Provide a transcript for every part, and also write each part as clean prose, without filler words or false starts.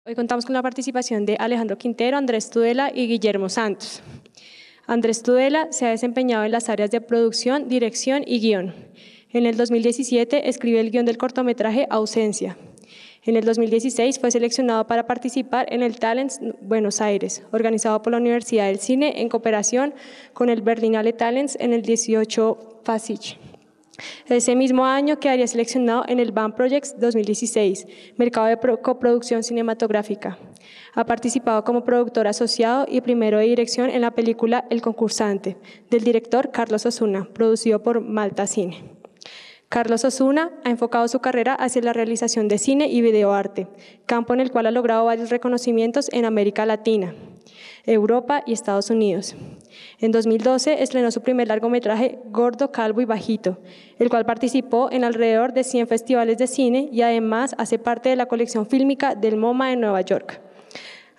Hoy contamos con la participación de Alejandro Quintero, Andrés Tudela y Guillermo Santos. Andrés Tudela se ha desempeñado en las áreas de producción, dirección y guión. En el 2017 escribió el guión del cortometraje Ausencia. En el 2016 fue seleccionado para participar en el Talents Buenos Aires, organizado por la Universidad del Cine en cooperación con el Berlinale Talents en el 18 FASIC. Ese mismo año quedaría seleccionado en el BAM Projects 2016, mercado de coproducción cinematográfica. Ha participado como productor asociado y primero de dirección en la película El Concursante, del director Carlos Osuna, producido por Malta Cine. Carlos Osuna ha enfocado su carrera hacia la realización de cine y videoarte, campo en el cual ha logrado varios reconocimientos en América Latina, Europa y Estados Unidos. En 2012 estrenó su primer largometraje Gordo, Calvo y Bajito, el cual participó en alrededor de 100 festivales de cine y además hace parte de la colección fílmica del MoMA de Nueva York.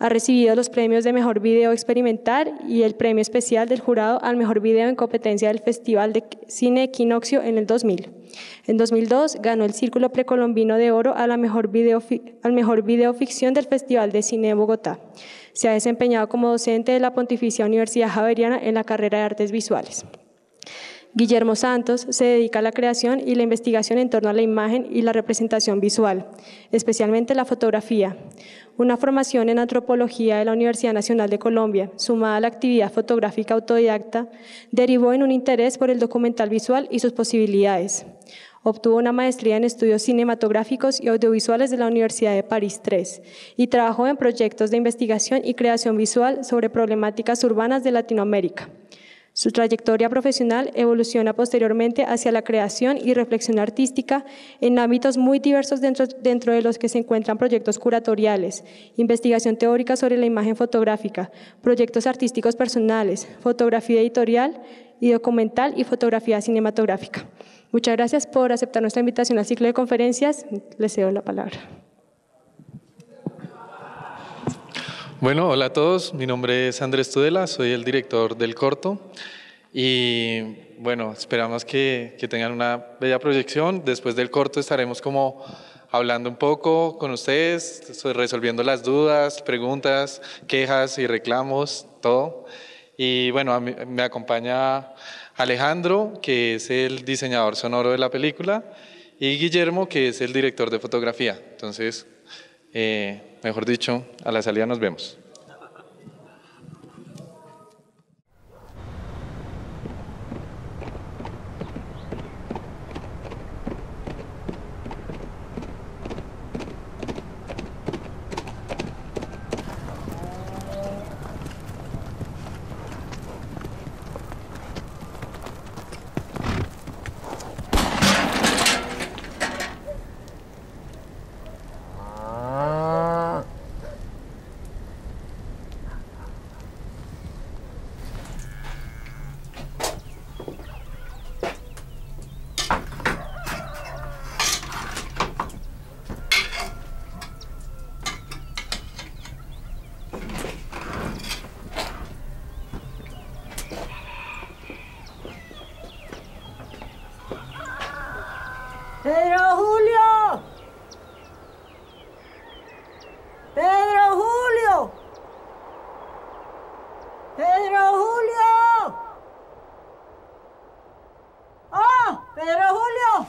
Ha recibido los premios de Mejor Video Experimental y el premio especial del jurado al Mejor Video en competencia del Festival de Cine Equinoccio en el 2000. En 2002 ganó el Círculo Precolombino de Oro al mejor video ficción del Festival de Cine de Bogotá. Se ha desempeñado como docente de la Pontificia Universidad Javeriana en la carrera de Artes Visuales. Guillermo Santos se dedica a la creación y la investigación en torno a la imagen y la representación visual, especialmente la fotografía. Una formación en antropología de la Universidad Nacional de Colombia, sumada a la actividad fotográfica autodidacta, derivó en un interés por el documental visual y sus posibilidades. Obtuvo una maestría en estudios cinematográficos y audiovisuales de la Universidad de París III y trabajó en proyectos de investigación y creación visual sobre problemáticas urbanas de Latinoamérica. Su trayectoria profesional evoluciona posteriormente hacia la creación y reflexión artística en ámbitos muy diversos dentro de los que se encuentran proyectos curatoriales, investigación teórica sobre la imagen fotográfica, proyectos artísticos personales, fotografía editorial y documental y fotografía cinematográfica. Muchas gracias por aceptar nuestra invitación al ciclo de conferencias. Les cedo la palabra. Bueno, hola a todos, mi nombre es Andrés Tudela, soy el director del corto y bueno, esperamos que tengan una bella proyección. Después del corto estaremos como hablando un poco con ustedes, resolviendo las dudas, preguntas, quejas y reclamos, todo. Y bueno, me acompaña Alejandro, que es el diseñador sonoro de la película, y Guillermo, que es el director de fotografía. Entonces, mejor dicho, a la salida nos vemos. ¡Pedro Julio! ¡Pedro Julio! ¡Pedro Julio! ¡Oh! ¡Pedro Julio!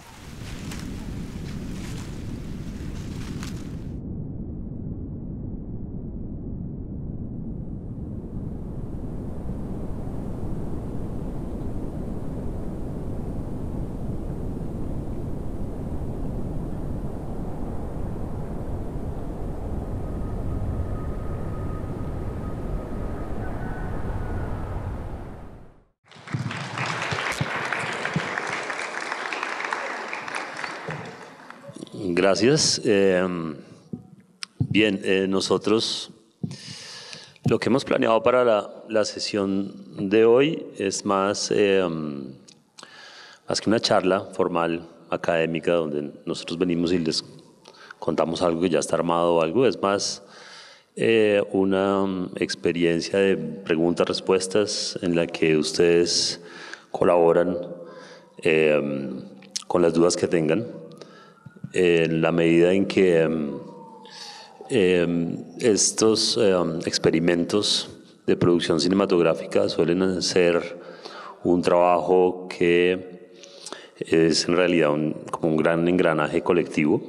Gracias. Nosotros lo que hemos planeado para la sesión de hoy es más que una charla formal, académica, donde nosotros venimos y les contamos algo que ya está armado o algo. Es más una experiencia de preguntas-respuestas en la que ustedes colaboran con las dudas que tengan. En la medida en que Estos experimentos de producción cinematográfica suelen ser un trabajo que es en realidad como un gran engranaje colectivo.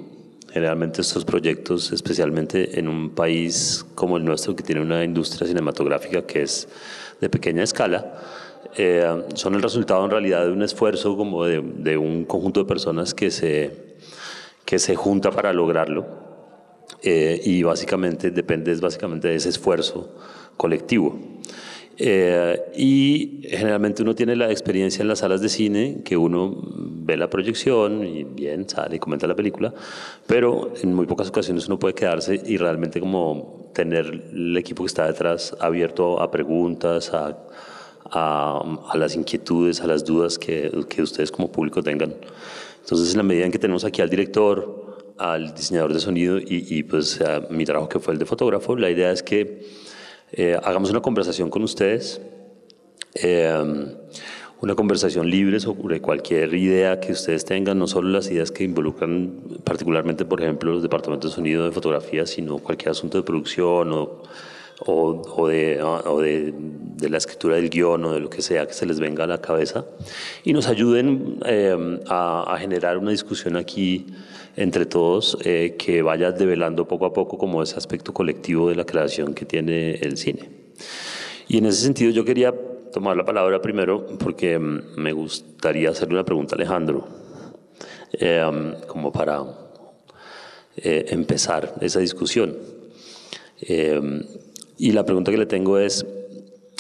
Generalmente estos proyectos, especialmente en un país como el nuestro, que tiene una industria cinematográfica que es de pequeña escala, son el resultado en realidad de un esfuerzo como de un conjunto de personas que se junta para lograrlo, y básicamente depende básicamente de ese esfuerzo colectivo. Y generalmente uno tiene la experiencia en las salas de cine, que uno ve la proyección y bien, sale y comenta la película, pero en muy pocas ocasiones uno puede quedarse y realmente como tener el equipo que está detrás abierto a preguntas, a las inquietudes, a las dudas que ustedes como público tengan. Entonces, en la medida en que tenemos aquí al director, al diseñador de sonido y pues a mi trabajo que fue el de fotógrafo, la idea es que hagamos una conversación con ustedes, una conversación libre sobre cualquier idea que ustedes tengan, no solo las ideas que involucran particularmente, por ejemplo, los departamentos de sonido, de fotografía, sino cualquier asunto de producción o de la escritura del guión o de lo que sea que se les venga a la cabeza, y nos ayuden a generar una discusión aquí entre todos, que vaya develando poco a poco como ese aspecto colectivo de la creación que tiene el cine. Y en ese sentido yo quería tomar la palabra primero porque me gustaría hacerle una pregunta a Alejandro, como para empezar esa discusión. Y la pregunta que le tengo es,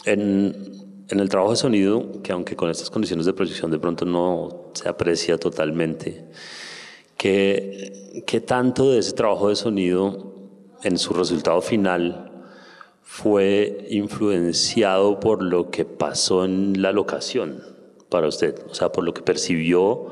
en el trabajo de sonido, que aunque con estas condiciones de proyección de pronto no se aprecia totalmente, ¿qué tanto de ese trabajo de sonido en su resultado final fue influenciado por lo que pasó en la locación para usted? O sea, por lo que percibió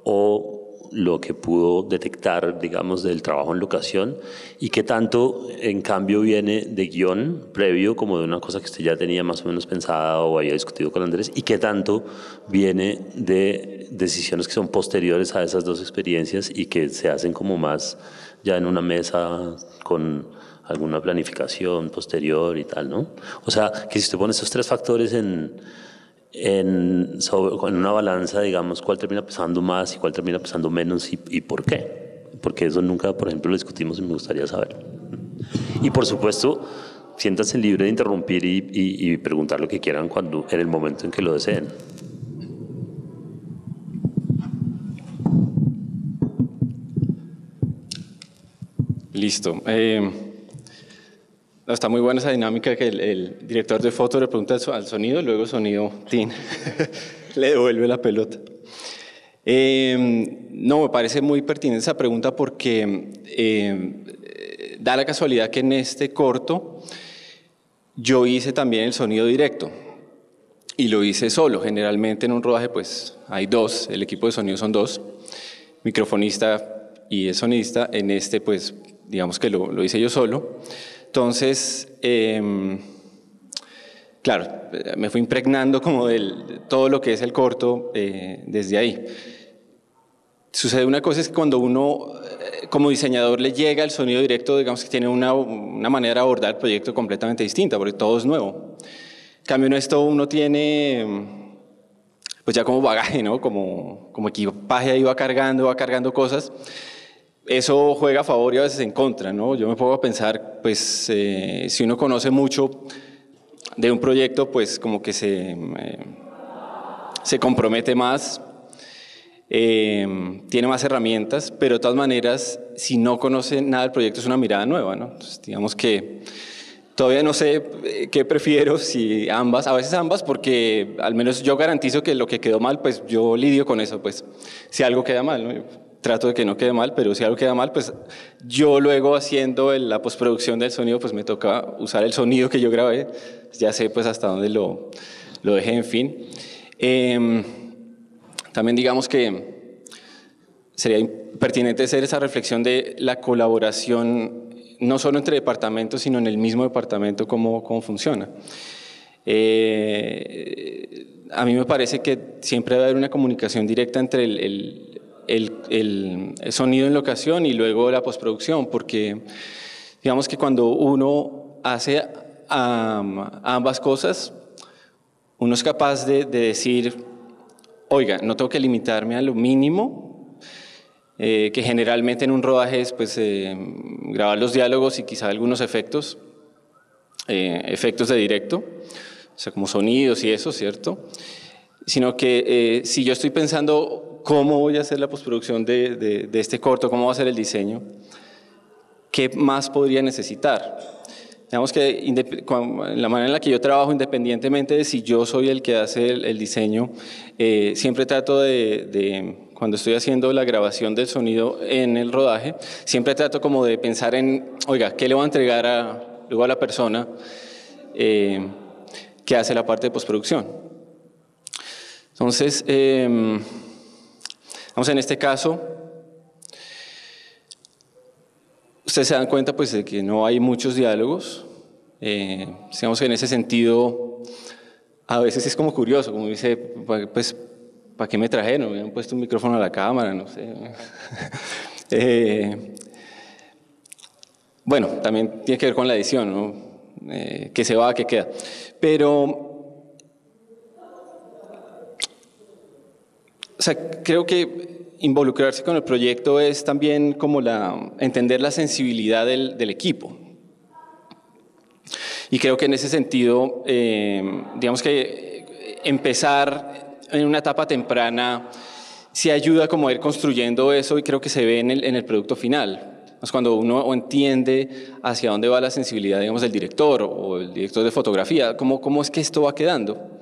o lo que pudo detectar, digamos, del trabajo en locación, y qué tanto, en cambio, viene de guión previo, como de una cosa que usted ya tenía más o menos pensada o había discutido con Andrés, y qué tanto viene de decisiones que son posteriores a esas dos experiencias y que se hacen como más ya en una mesa con alguna planificación posterior y tal, ¿no? O sea, que si usted pone esos tres factores en una balanza, digamos, cuál termina pesando más y cuál termina pesando menos y por qué. Porque eso nunca, por ejemplo, lo discutimos y me gustaría saber. Y por supuesto, siéntanse libre de interrumpir y preguntar lo que quieran en el momento en que lo deseen. Listo. Está muy buena esa dinámica que el director de foto le pregunta al sonido, luego el sonido le devuelve la pelota. No, me parece muy pertinente esa pregunta porque da la casualidad que en este corto yo hice también el sonido directo y lo hice solo. Generalmente en un rodaje pues hay dos, el equipo de sonido son dos, microfonista y el sonidista. En este pues digamos que lo hice yo solo. Entonces, claro, me fui impregnando como de todo lo que es el corto desde ahí. Sucede una cosa, es que cuando uno como diseñador le llega el sonido directo, digamos que tiene una manera de abordar el proyecto completamente distinta, porque todo es nuevo. En cambio en esto uno tiene pues ya como bagaje, ¿no? Como equipaje ahí va cargando cosas. Eso juega a favor y a veces en contra, ¿no? Yo me pongo a pensar, pues, si uno conoce mucho de un proyecto, pues como que se compromete más, tiene más herramientas, pero de todas maneras, si no conoce nada del proyecto, es una mirada nueva, ¿no? Entonces, digamos que todavía no sé qué prefiero, si ambas, a veces ambas, porque al menos yo garantizo que lo que quedó mal, pues yo lidio con eso, pues, si algo queda mal, ¿no? Trato de que no quede mal, pero si algo queda mal, pues yo luego haciendo la postproducción del sonido, pues me toca usar el sonido que yo grabé, ya sé pues hasta dónde lo dejé, en fin. También digamos que sería pertinente hacer esa reflexión de la colaboración, no solo entre departamentos, sino en el mismo departamento, cómo funciona. A mí me parece que siempre debe haber una comunicación directa entre el sonido en locación y luego la postproducción, porque Digamos que cuando uno hace ambas cosas, uno es capaz de decir, oiga, no tengo que limitarme a lo mínimo, que generalmente en un rodaje es pues, grabar los diálogos y quizá algunos efectos de directo, o sea, como sonidos y eso, ¿cierto? Sino que si yo estoy pensando cómo voy a hacer la postproducción de este corto, cómo va a ser el diseño, ¿qué más podría necesitar? Digamos que en la manera en la que yo trabajo, independientemente de si yo soy el que hace el diseño, siempre trato cuando estoy haciendo la grabación del sonido en el rodaje, siempre trato como de pensar en, oiga, ¿qué le voy a entregar luego a la persona que hace la parte de postproducción? Entonces, vamos en este caso, ustedes se dan cuenta pues, de que no hay muchos diálogos. Digamos que en ese sentido, a veces es como curioso, como dice, pues, ¿para qué me trajeron? Me hubieran puesto un micrófono a la cámara, no sé. Bueno, también tiene que ver con la edición, ¿no? Que se va, que queda. Pero, o sea, creo que involucrarse con el proyecto es también como entender la sensibilidad del equipo. Y creo que en ese sentido, digamos que empezar en una etapa temprana sí ayuda como a ir construyendo eso y creo que se ve en el producto final. Es cuando uno entiende hacia dónde va la sensibilidad, digamos, del director o el director de fotografía, cómo es que esto va quedando.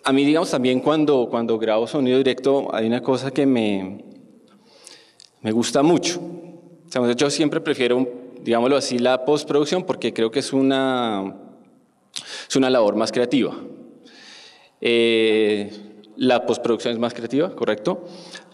A mí, digamos, también cuando grabo sonido directo hay una cosa que me gusta mucho. O sea, yo siempre prefiero, digámoslo así, la postproducción porque creo que es una labor más creativa. La postproducción es más creativa, ¿correcto?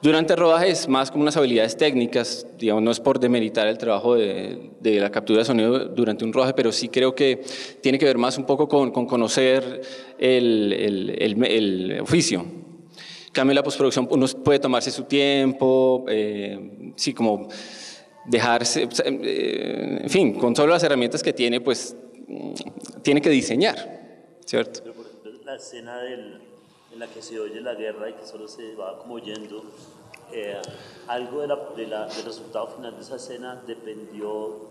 Durante el rodaje es más como unas habilidades técnicas, digamos, no es por demeritar el trabajo de la captura de sonido durante un rodaje, pero sí creo que tiene que ver más un poco con conocer el oficio. En cambio, la postproducción uno puede tomarse su tiempo, sí, como dejarse, en fin, con solo las herramientas que tiene, pues tiene que diseñar, ¿cierto? Pero por ejemplo, la escena en la que se oye la guerra y que solo se va como oyendo, algo del resultado final de esa escena dependió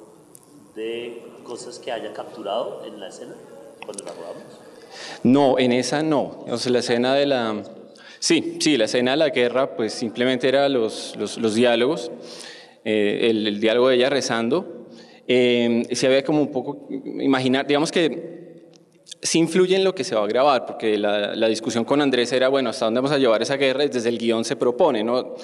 de cosas que haya capturado en la escena cuando la rodamos. No, en esa no. Entonces, la escena de la... Sí, la escena de la guerra, pues simplemente era los diálogos, el diálogo de ella rezando. Se había como un poco imaginar, digamos que sí influye en lo que se va a grabar, porque la discusión con Andrés era, bueno, ¿hasta dónde vamos a llevar esa guerra? Desde el guión se propone, ¿no?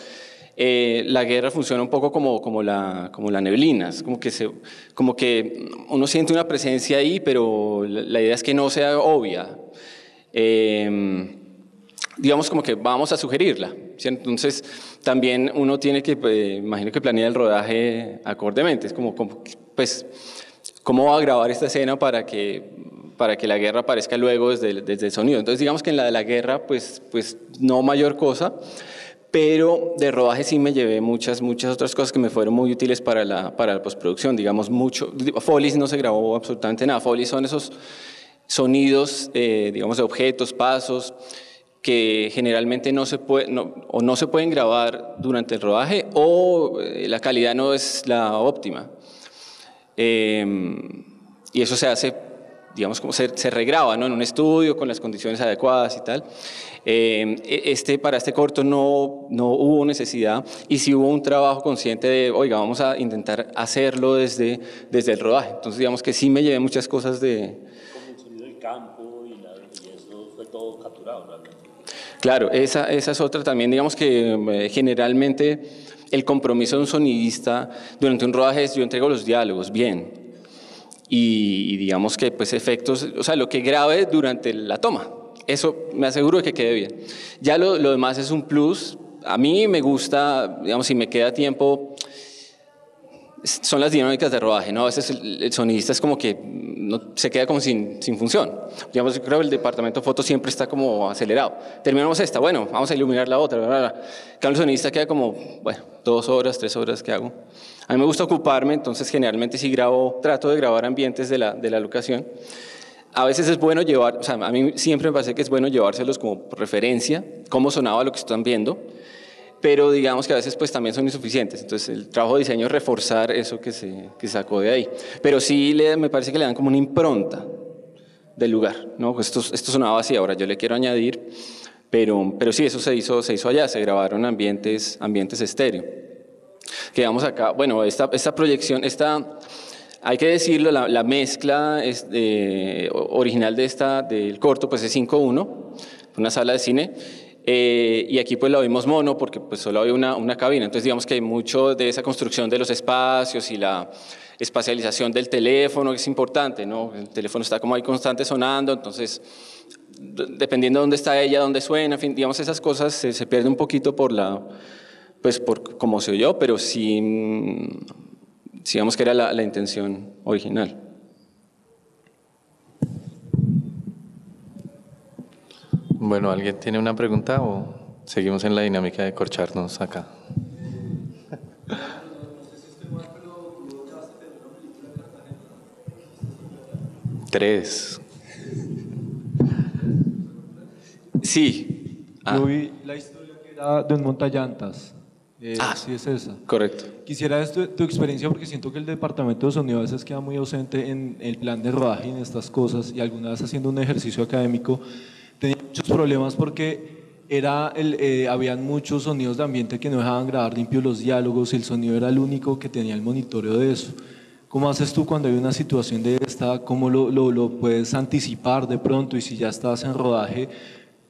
La guerra funciona un poco como la neblina, es como que uno siente una presencia ahí, pero la idea es que no sea obvia. Digamos como que vamos a sugerirla, ¿sí? Entonces también uno tiene que, imagino que planear el rodaje acordemente, es como pues, ¿cómo va a grabar esta escena para que la guerra aparezca luego desde el sonido? Entonces digamos que en la de la guerra pues no mayor cosa, pero de rodaje sí me llevé muchas otras cosas que me fueron muy útiles para la postproducción, digamos mucho. Foley no se grabó absolutamente nada, Foley son esos sonidos, digamos de objetos, pasos, que generalmente no se pueden grabar durante el rodaje o la calidad no es la óptima. Y eso se hace, digamos, como se regraba, ¿no? En un estudio con las condiciones adecuadas y tal. Para este corto no hubo necesidad y sí hubo un trabajo consciente de, oiga, vamos a intentar hacerlo desde el rodaje. Entonces, digamos que sí me llevé muchas cosas de... Como el sonido del campo y eso fue todo capturado, realmente. Claro, esa es otra también, digamos que generalmente el compromiso de un sonidista durante un rodaje es yo entrego los diálogos bien y digamos que pues efectos, o sea, lo que grabe durante la toma, eso me aseguro de que quede bien. Ya lo demás es un plus, a mí me gusta, digamos, si me queda tiempo, son las dinámicas de rodaje, ¿no? A veces el sonidista es como que se queda como sin función. Digamos, yo creo que el departamento de foto siempre está como acelerado. Terminamos esta, bueno, vamos a iluminar la otra. Bla, bla, bla. El sonidista queda como, bueno, 2 horas, 3 horas, ¿qué hago? A mí me gusta ocuparme, entonces generalmente sí trato de grabar ambientes de la locación. A veces es bueno llevar, o sea, a mí siempre me parece que es bueno llevárselos como referencia, cómo sonaba lo que están viendo, pero digamos que a veces pues también son insuficientes. Entonces el trabajo de diseño es reforzar eso que sacó de ahí. Pero sí me parece que le dan como una impronta del lugar, ¿no? Pues esto sonaba así, ahora yo le quiero añadir, pero sí, eso se hizo allá, se grabaron ambientes estéreo. Quedamos acá, bueno, esta proyección, hay que decirlo, la mezcla original del corto pues es 5:1, una sala de cine, y aquí pues la oímos mono porque pues solo había una cabina, entonces digamos que hay mucho de esa construcción de los espacios y la espacialización del teléfono, que es importante, ¿no? El teléfono está como ahí constante sonando, entonces dependiendo de dónde está ella, dónde suena, en fin, digamos esas cosas se pierde un poquito por cómo se oyó, pero sí, digamos que era la intención original. Bueno, ¿alguien tiene una pregunta o seguimos en la dinámica de corcharnos acá? Tres. Sí. Yo vi la historia que era de un montallantas. Sí, es esa. Correcto. Quisiera tu experiencia porque siento que el departamento de sonido a veces queda muy ausente en el plan de rodaje y en estas cosas, y alguna vez haciendo un ejercicio académico tenía muchos problemas porque habían muchos sonidos de ambiente que no dejaban grabar limpios los diálogos y el sonido era el único que tenía el monitoreo de eso. ¿Cómo haces tú cuando hay una situación de esta? ¿Cómo lo puedes anticipar de pronto? Y si ya estás en rodaje,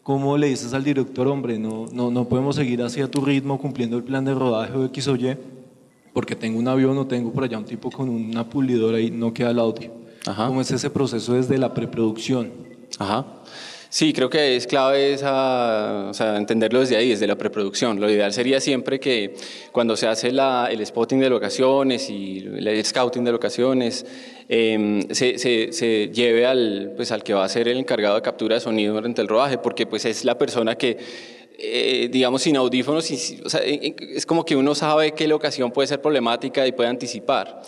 ¿cómo le dices al director, hombre, no podemos seguir así a tu ritmo cumpliendo el plan de rodaje o X o Y, porque tengo un avión o tengo por allá un tipo con una pulidora y no queda el audio? Ajá. ¿Cómo es ese proceso desde la preproducción? Ajá. Sí, creo que es clave entenderlo desde ahí, desde la preproducción. Lo ideal sería siempre que cuando se hace el spotting de locaciones y el scouting de locaciones, se lleve al que va a ser el encargado de captura de sonido durante el rodaje, porque pues es la persona que, digamos, sin audífonos, es como que uno sabe qué locación puede ser problemática y puede anticipar.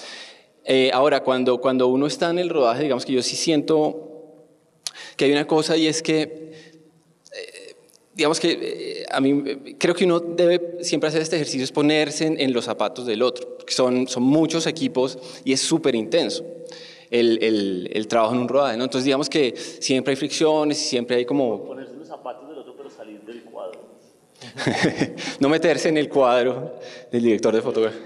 Ahora, cuando uno está en el rodaje, digamos que yo sí siento que hay una cosa, y es que, digamos que a mí creo que uno debe siempre hacer este ejercicio, es ponerse en los zapatos del otro, porque son muchos equipos y es súper intenso el trabajo en un rodaje, ¿no? Entonces digamos que siempre hay fricciones y siempre hay como... Ponerse en los zapatos del otro pero salir del cuadro. No meterse en el cuadro del director de fotografía.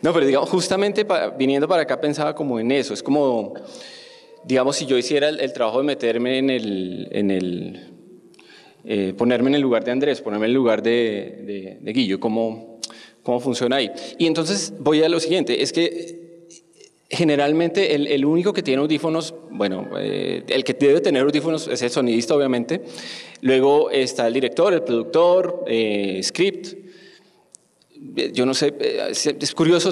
No, pero digamos, justamente viniendo para acá pensaba como en eso, es como... Digamos, si yo hiciera el trabajo de meterme ponerme en el lugar de Andrés, ponerme en el lugar de Guillo, ¿cómo funciona ahí? Y entonces voy a lo siguiente, es que generalmente el único que tiene audífonos, bueno, el que debe tener audífonos es el sonidista, obviamente. Luego está el director, el productor, script. Yo no sé, es curioso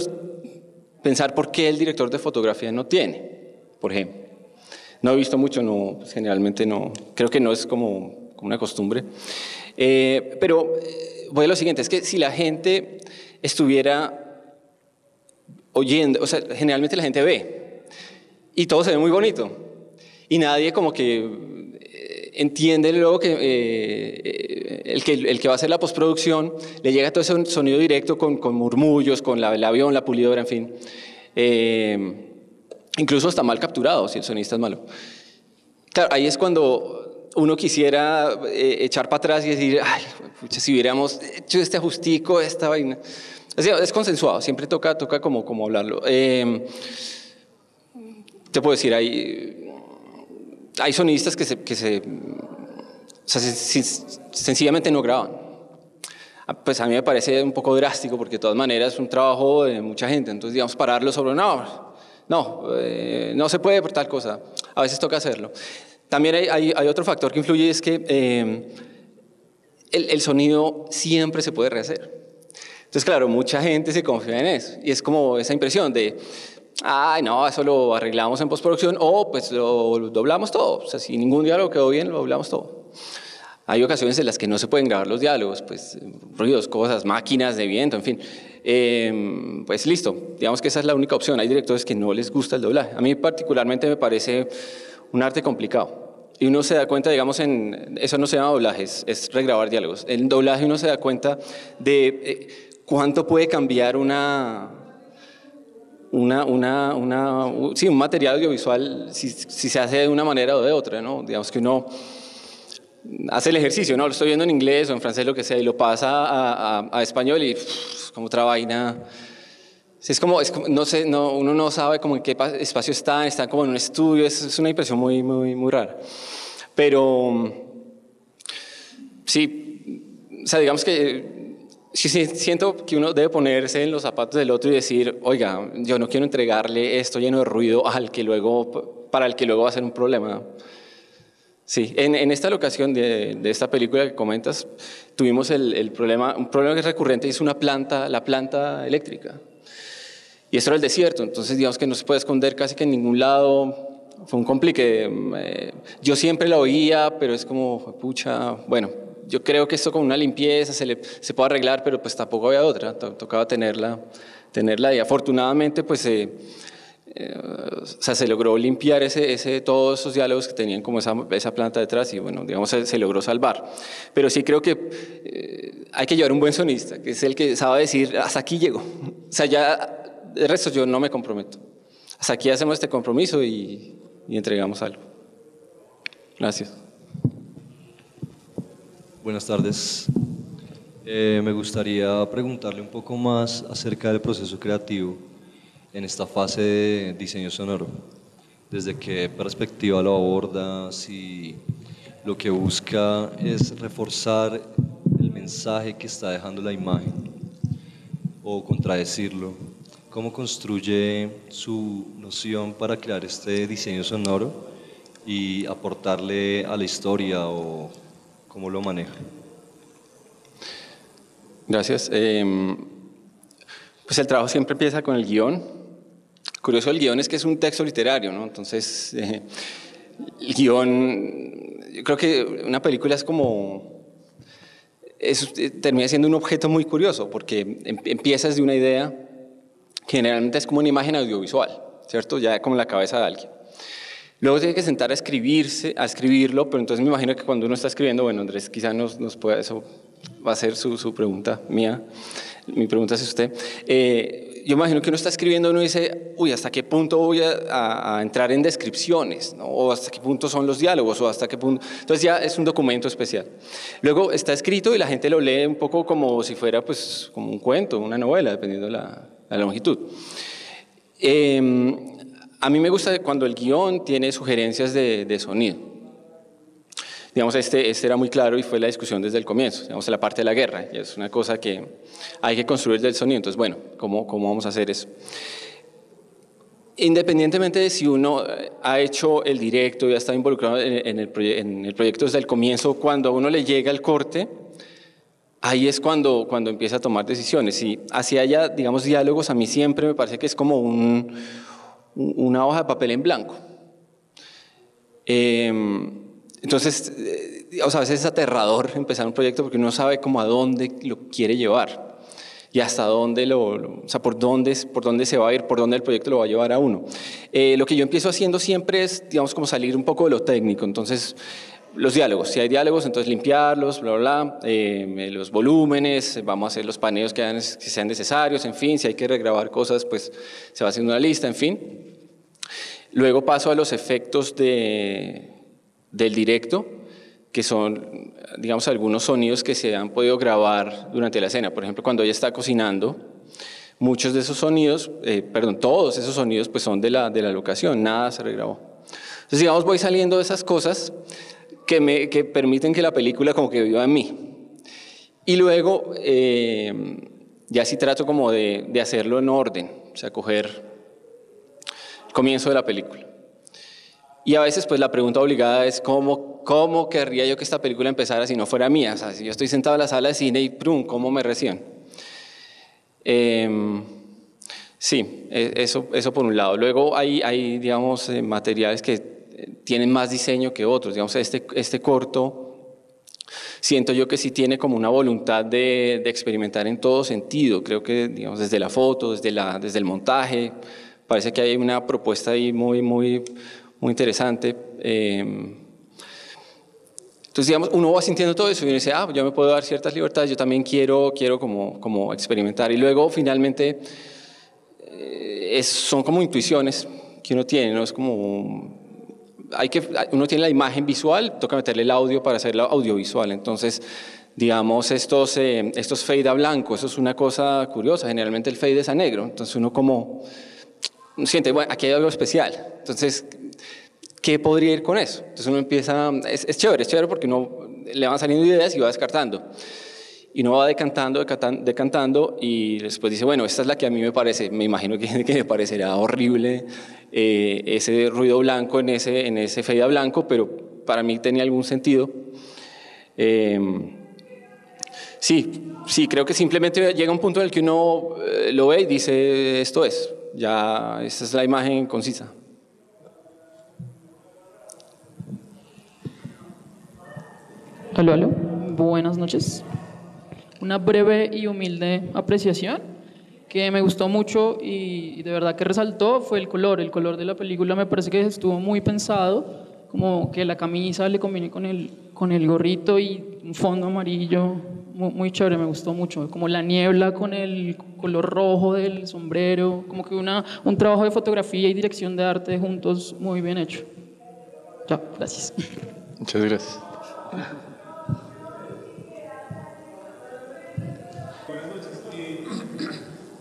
pensar por qué el director de fotografía no tiene, por ejemplo. No he visto mucho, no, pues generalmente no, creo que no es como una costumbre. Pero voy a lo siguiente, es que si la gente estuviera oyendo, o sea, generalmente la gente ve y todo se ve muy bonito y nadie como que entiende luego que el que va a hacer la postproducción le llega todo ese sonido directo con murmullos, con el avión, la pulidora, en fin. Incluso está mal capturado si el sonista es malo. Claro, ahí es cuando uno quisiera echar para atrás y decir, ay, pucha, si hubiéramos hecho este ajustico, esta vaina. Es consensuado, siempre toca como hablarlo. Te puedo decir, hay sonistas que sencillamente no graban. Pues a mí me parece un poco drástico porque de todas maneras es un trabajo de mucha gente, entonces digamos pararlo sobre no se puede por tal cosa, a veces toca hacerlo. También hay otro factor que influye, es que el sonido siempre se puede rehacer. Entonces, claro, mucha gente se confía en eso y es como esa impresión de, ay, no, eso lo arreglamos en postproducción, o pues lo doblamos todo. O sea, si ningún diálogo quedó bien, lo doblamos todo. Hay ocasiones en las que no se pueden grabar los diálogos, pues ruidos, cosas, máquinas de viento, en fin. Pues listo, digamos que esa es la única opción. Hay directores que no les gusta el doblaje. A mí particularmente me parece un arte complicado. Y uno se da cuenta, digamos, eso no se llama doblaje, es regrabar diálogos. En doblaje uno se da cuenta de cuánto puede cambiar un material audiovisual si se hace de una manera o de otra, ¿no? Digamos que uno hace el ejercicio, ¿no? Lo estoy viendo en inglés o en francés, lo que sea, y lo pasa a español y es como otra vaina. Es como no sé, uno no sabe como en qué espacio está como en un estudio, es una impresión muy, muy, muy rara. Pero sí, o sea, digamos que sí, siento que uno debe ponerse en los zapatos del otro y decir, oiga, yo no quiero entregarle esto lleno de ruido para el que luego va a ser un problema. Sí, en esta locación de esta película que comentas, tuvimos un problema que es recurrente, es la planta eléctrica. Y esto era el desierto, entonces digamos que no se puede esconder casi que en ningún lado. Fue un complique. Yo siempre la oía, pero es como, pucha, bueno, yo creo que esto con una limpieza se puede arreglar, pero pues tampoco había otra, tocaba tenerla y afortunadamente pues se logró limpiar todos esos diálogos que tenían como esa planta detrás y bueno, digamos se logró salvar. Pero sí creo que hay que llevar un buen sonista, que es el que sabe decir, hasta aquí llego. O sea, ya el resto yo no me comprometo. Hasta aquí hacemos este compromiso y entregamos algo. Gracias. Buenas tardes. Me gustaría preguntarle un poco más acerca del proceso creativo en esta fase de diseño sonoro. ¿Desde qué perspectiva lo aborda? Si lo que busca es reforzar el mensaje que está dejando la imagen o contradecirlo. ¿Cómo construye su noción para crear este diseño sonoro y aportarle a la historia o cómo lo maneja? Gracias. Pues el trabajo siempre empieza con el guión. Curioso el guión es que es un texto literario, ¿no? Entonces, el guión, yo creo que una película es como, termina siendo un objeto muy curioso porque empiezas de una idea. Generalmente es como una imagen audiovisual, ¿cierto? Ya como en la cabeza de alguien. Luego tiene que sentar a escribirlo, pero entonces me imagino que cuando uno está escribiendo, bueno, Andrés quizá nos pueda, eso va a ser su pregunta mía, mi pregunta es usted. Yo imagino que uno está escribiendo y uno dice, uy, ¿hasta qué punto voy a entrar en descripciones? ¿No? O ¿hasta qué punto son los diálogos? O ¿hasta qué punto? Entonces ya es un documento especial. Luego está escrito y la gente lo lee un poco como si fuera pues, como un cuento, una novela, dependiendo de la longitud. A mí me gusta cuando el guión tiene sugerencias de sonido. Digamos, este era muy claro y fue la discusión desde el comienzo, digamos, la parte de la guerra, y es una cosa que hay que construir del sonido. Entonces, bueno, ¿cómo vamos a hacer eso? Independientemente de si uno ha hecho el directo y ha estado involucrado en el proyecto desde el comienzo, cuando a uno le llega el corte, ahí es cuando empieza a tomar decisiones. Y así haya, digamos, diálogos, a mí siempre me parece que es como una hoja de papel en blanco. Entonces, o sea, a veces es aterrador empezar un proyecto porque uno sabe como a dónde lo quiere llevar y hasta dónde o sea, por dónde se va a ir, por dónde el proyecto lo va a llevar a uno. Lo que yo empiezo haciendo siempre es, digamos, como salir un poco de lo técnico. Entonces, los diálogos, si hay diálogos, entonces limpiarlos, bla, bla, bla, los volúmenes, vamos a hacer los paneos que sean necesarios, en fin, si hay que regrabar cosas, pues se va haciendo una lista, en fin. Luego paso a los efectos del directo, que son, digamos, algunos sonidos que se han podido grabar durante la escena. Por ejemplo, cuando ella está cocinando, muchos de esos sonidos, todos esos sonidos pues son de la locación, nada se regrabó. Entonces, digamos, voy saliendo de esas cosas que permiten que la película como que viva en mí. Y luego, ya sí trato como de hacerlo en orden, o sea, coger el comienzo de la película. Y a veces pues la pregunta obligada es ¿cómo querría yo que esta película empezara si no fuera mía? O sea, si yo estoy sentado en la sala de cine y ¡prum! ¿Cómo me reciben? Sí, eso por un lado. Luego hay digamos, materiales que tienen más diseño que otros. Digamos, este corto, siento yo que sí tiene como una voluntad de experimentar en todo sentido. Creo que, digamos, desde la foto, desde el montaje, parece que hay una propuesta ahí muy interesante. Entonces, digamos, uno va sintiendo todo eso y uno dice, yo me puedo dar ciertas libertades, yo también quiero como experimentar. Y luego, finalmente, son como intuiciones que uno tiene, ¿no? Es como, uno tiene la imagen visual, toca meterle el audio para hacerla audiovisual. Entonces, digamos, estos fade a blanco, eso es una cosa curiosa, generalmente el fade es a negro, entonces uno como siente, bueno, aquí hay algo especial. Entonces, ¿qué podría ir con eso? Entonces uno empieza, es chévere porque uno le van saliendo ideas y va descartando. Y uno va decantando y después dice, bueno, esta es la que a mí me parece, me imagino que me parecerá horrible ese ruido blanco en ese fade a blanco, pero para mí tenía algún sentido. Sí, creo que simplemente llega un punto en el que uno lo ve y dice, esto es, ya, esta es la imagen concisa. Aló, buenas noches. Una breve y humilde apreciación que me gustó mucho y de verdad que resaltó fue el color de la película. Me parece que estuvo muy pensado, como que la camisa le combine con el gorrito y un fondo amarillo, muy chévere, me gustó mucho, como la niebla con el color rojo del sombrero, como que un trabajo de fotografía y dirección de arte juntos muy bien hecho. Ya, gracias. Muchas gracias. Buenas noches.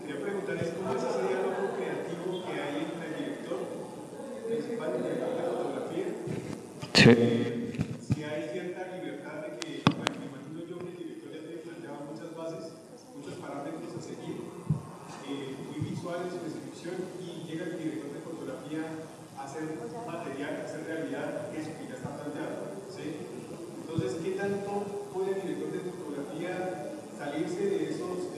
Quería preguntarles cómo es ese diálogo creativo que hay entre el director principal y el director de fotografía. Si hay cierta libertad de que, bueno, me imagino yo que el director ya te planteaba muchas bases, muchos parámetros a seguir, muy visuales, su descripción, y llega el director de fotografía a hacer material, a hacer realidad eso que ya está planteado, ¿sí? Entonces, ¿qué tanto puede el director de fotografía salirse de esos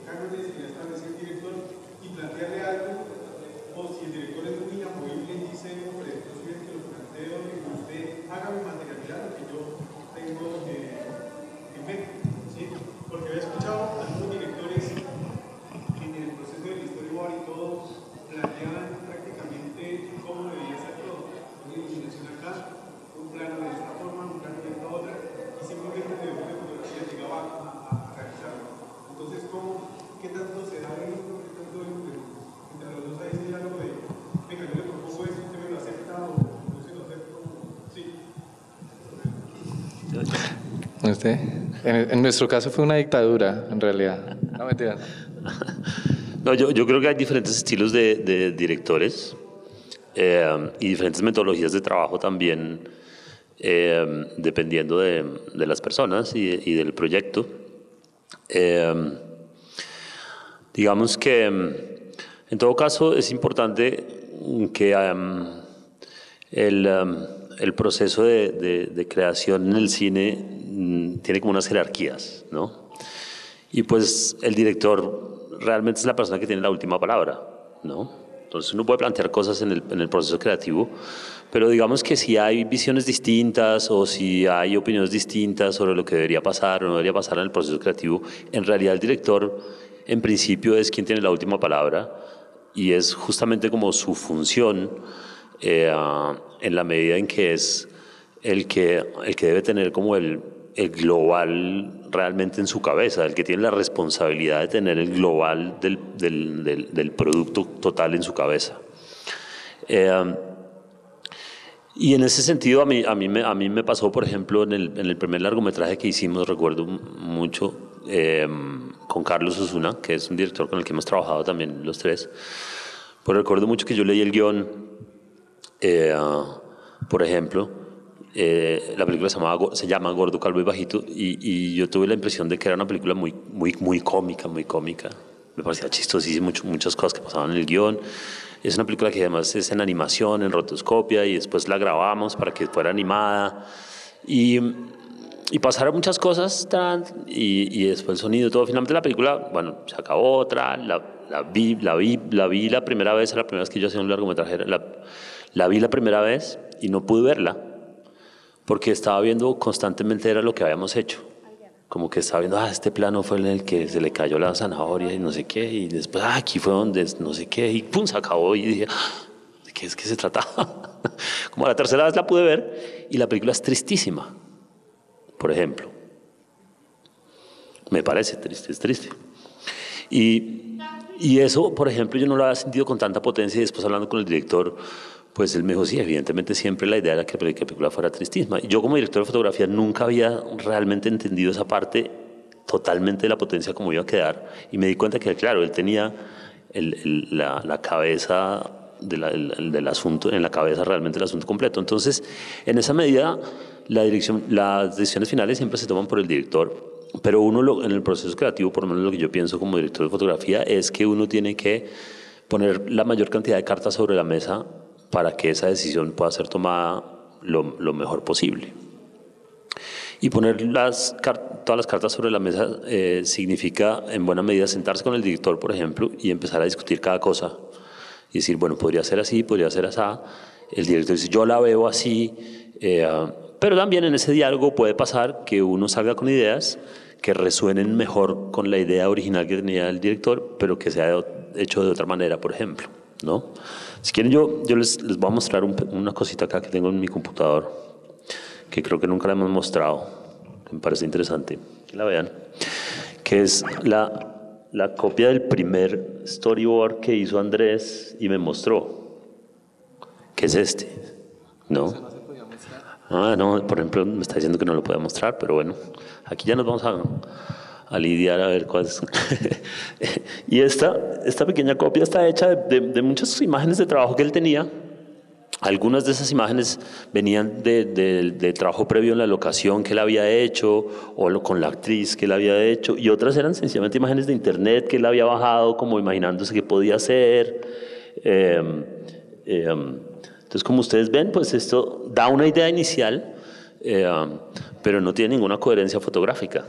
cánones que ya establece el director y plantearle algo? O si el director es muy inamovible y dice, hombre, yo soy el que lo planteo y usted hágame materialidad lo que yo tengo en mente, ¿sí? Porque había escuchado a algunos directores que en el proceso del storyboard y todo planteaban prácticamente cómo debería ser todo. Una iluminación acá, un plano de esta forma, un plano de esta otra, y simplemente el director de fotografía llegaba a realizarlo. Entonces, ¿qué tanto se da ahí? ¿Qué tanto entre los dos hay ese diálogo de, venga, yo le propongo eso, usted me lo acepta o no se lo acepto? Sí. En nuestro caso fue una dictadura, en realidad. No, mentira. No, yo creo que hay diferentes estilos de directores y diferentes metodologías de trabajo también, dependiendo de las personas y del proyecto. Digamos que en todo caso es importante que el proceso de creación en el cine tiene como unas jerarquías, ¿no? Y pues el director realmente es la persona que tiene la última palabra, ¿no? Entonces uno puede plantear cosas en el proceso creativo, pero digamos que si hay visiones distintas o si hay opiniones distintas sobre lo que debería pasar o no debería pasar en el proceso creativo, en realidad el director en principio es quien tiene la última palabra y es justamente como su función en la medida en que es el que debe tener como el global realmente en su cabeza, el que tiene la responsabilidad de tener el global del producto total en su cabeza. Y en ese sentido a mí me pasó, por ejemplo, en el primer largometraje que hicimos, recuerdo mucho, con Carlos Osuna, que es un director con el que hemos trabajado también los tres, pues recuerdo mucho que yo leí el guión, por ejemplo, la película se llama Gordo, Calvo y Bajito, y yo tuve la impresión de que era una película muy cómica, me parecía chistosísimo, muchas cosas que pasaban en el guión. Es una película que además es en animación, en rotoscopia, y después la grabamos para que fuera animada. Y pasaron muchas cosas, y después el sonido, todo. Finalmente la película, bueno, se acabó otra, la vi la primera vez que yo hacía un largometraje, la vi la primera vez y no pude verla, porque estaba viendo constantemente era lo que habíamos hecho. Como que estaba viendo, este plano fue en el que se le cayó la zanahoria y no sé qué, y después, aquí fue donde no sé qué, y pum, se acabó, y dije, ¿de qué es que se trataba? Como la tercera vez la pude ver, y la película es tristísima, por ejemplo. Me parece triste, es triste. Y eso, por ejemplo, yo no lo había sentido con tanta potencia, y después hablando con el director, pues él me dijo, sí, evidentemente siempre la idea era que la película fuera tristísima. Y yo como director de fotografía nunca había realmente entendido esa parte totalmente de la potencia como iba a quedar. Y me di cuenta que, claro, él tenía la cabeza del asunto, en la cabeza realmente el asunto completo. Entonces, en esa medida, las decisiones finales siempre se toman por el director. Pero uno en el proceso creativo, por lo menos lo que yo pienso como director de fotografía, es que uno tiene que poner la mayor cantidad de cartas sobre la mesa para que esa decisión pueda ser tomada lo mejor posible. Y poner todas las cartas sobre la mesa significa, en buena medida, sentarse con el director, por ejemplo, y empezar a discutir cada cosa. Y decir, bueno, podría ser así, podría ser así. El director dice, yo la veo así. Pero también en ese diálogo puede pasar que uno salga con ideas que resuenen mejor con la idea original que tenía el director, pero que se ha hecho de otra manera, por ejemplo, ¿no? Si quieren, yo les voy a mostrar una cosita acá que tengo en mi computador, que creo que nunca la hemos mostrado, que me parece interesante que la vean, que es la copia del primer storyboard que hizo Andrés y me mostró, que es este, ¿no? No, por ejemplo, me está diciendo que no lo puede mostrar, pero bueno, aquí ya nos vamos a lidiar a ver cuál es. Y esta pequeña copia está hecha de muchas imágenes de trabajo que él tenía. Algunas de esas imágenes venían de trabajo previo en la locación que él había hecho, o con la actriz que él había hecho, y otras eran sencillamente imágenes de internet que él había bajado, como imaginándose que podía ser. Entonces, como ustedes ven, pues esto da una idea inicial, pero no tiene ninguna coherencia fotográfica.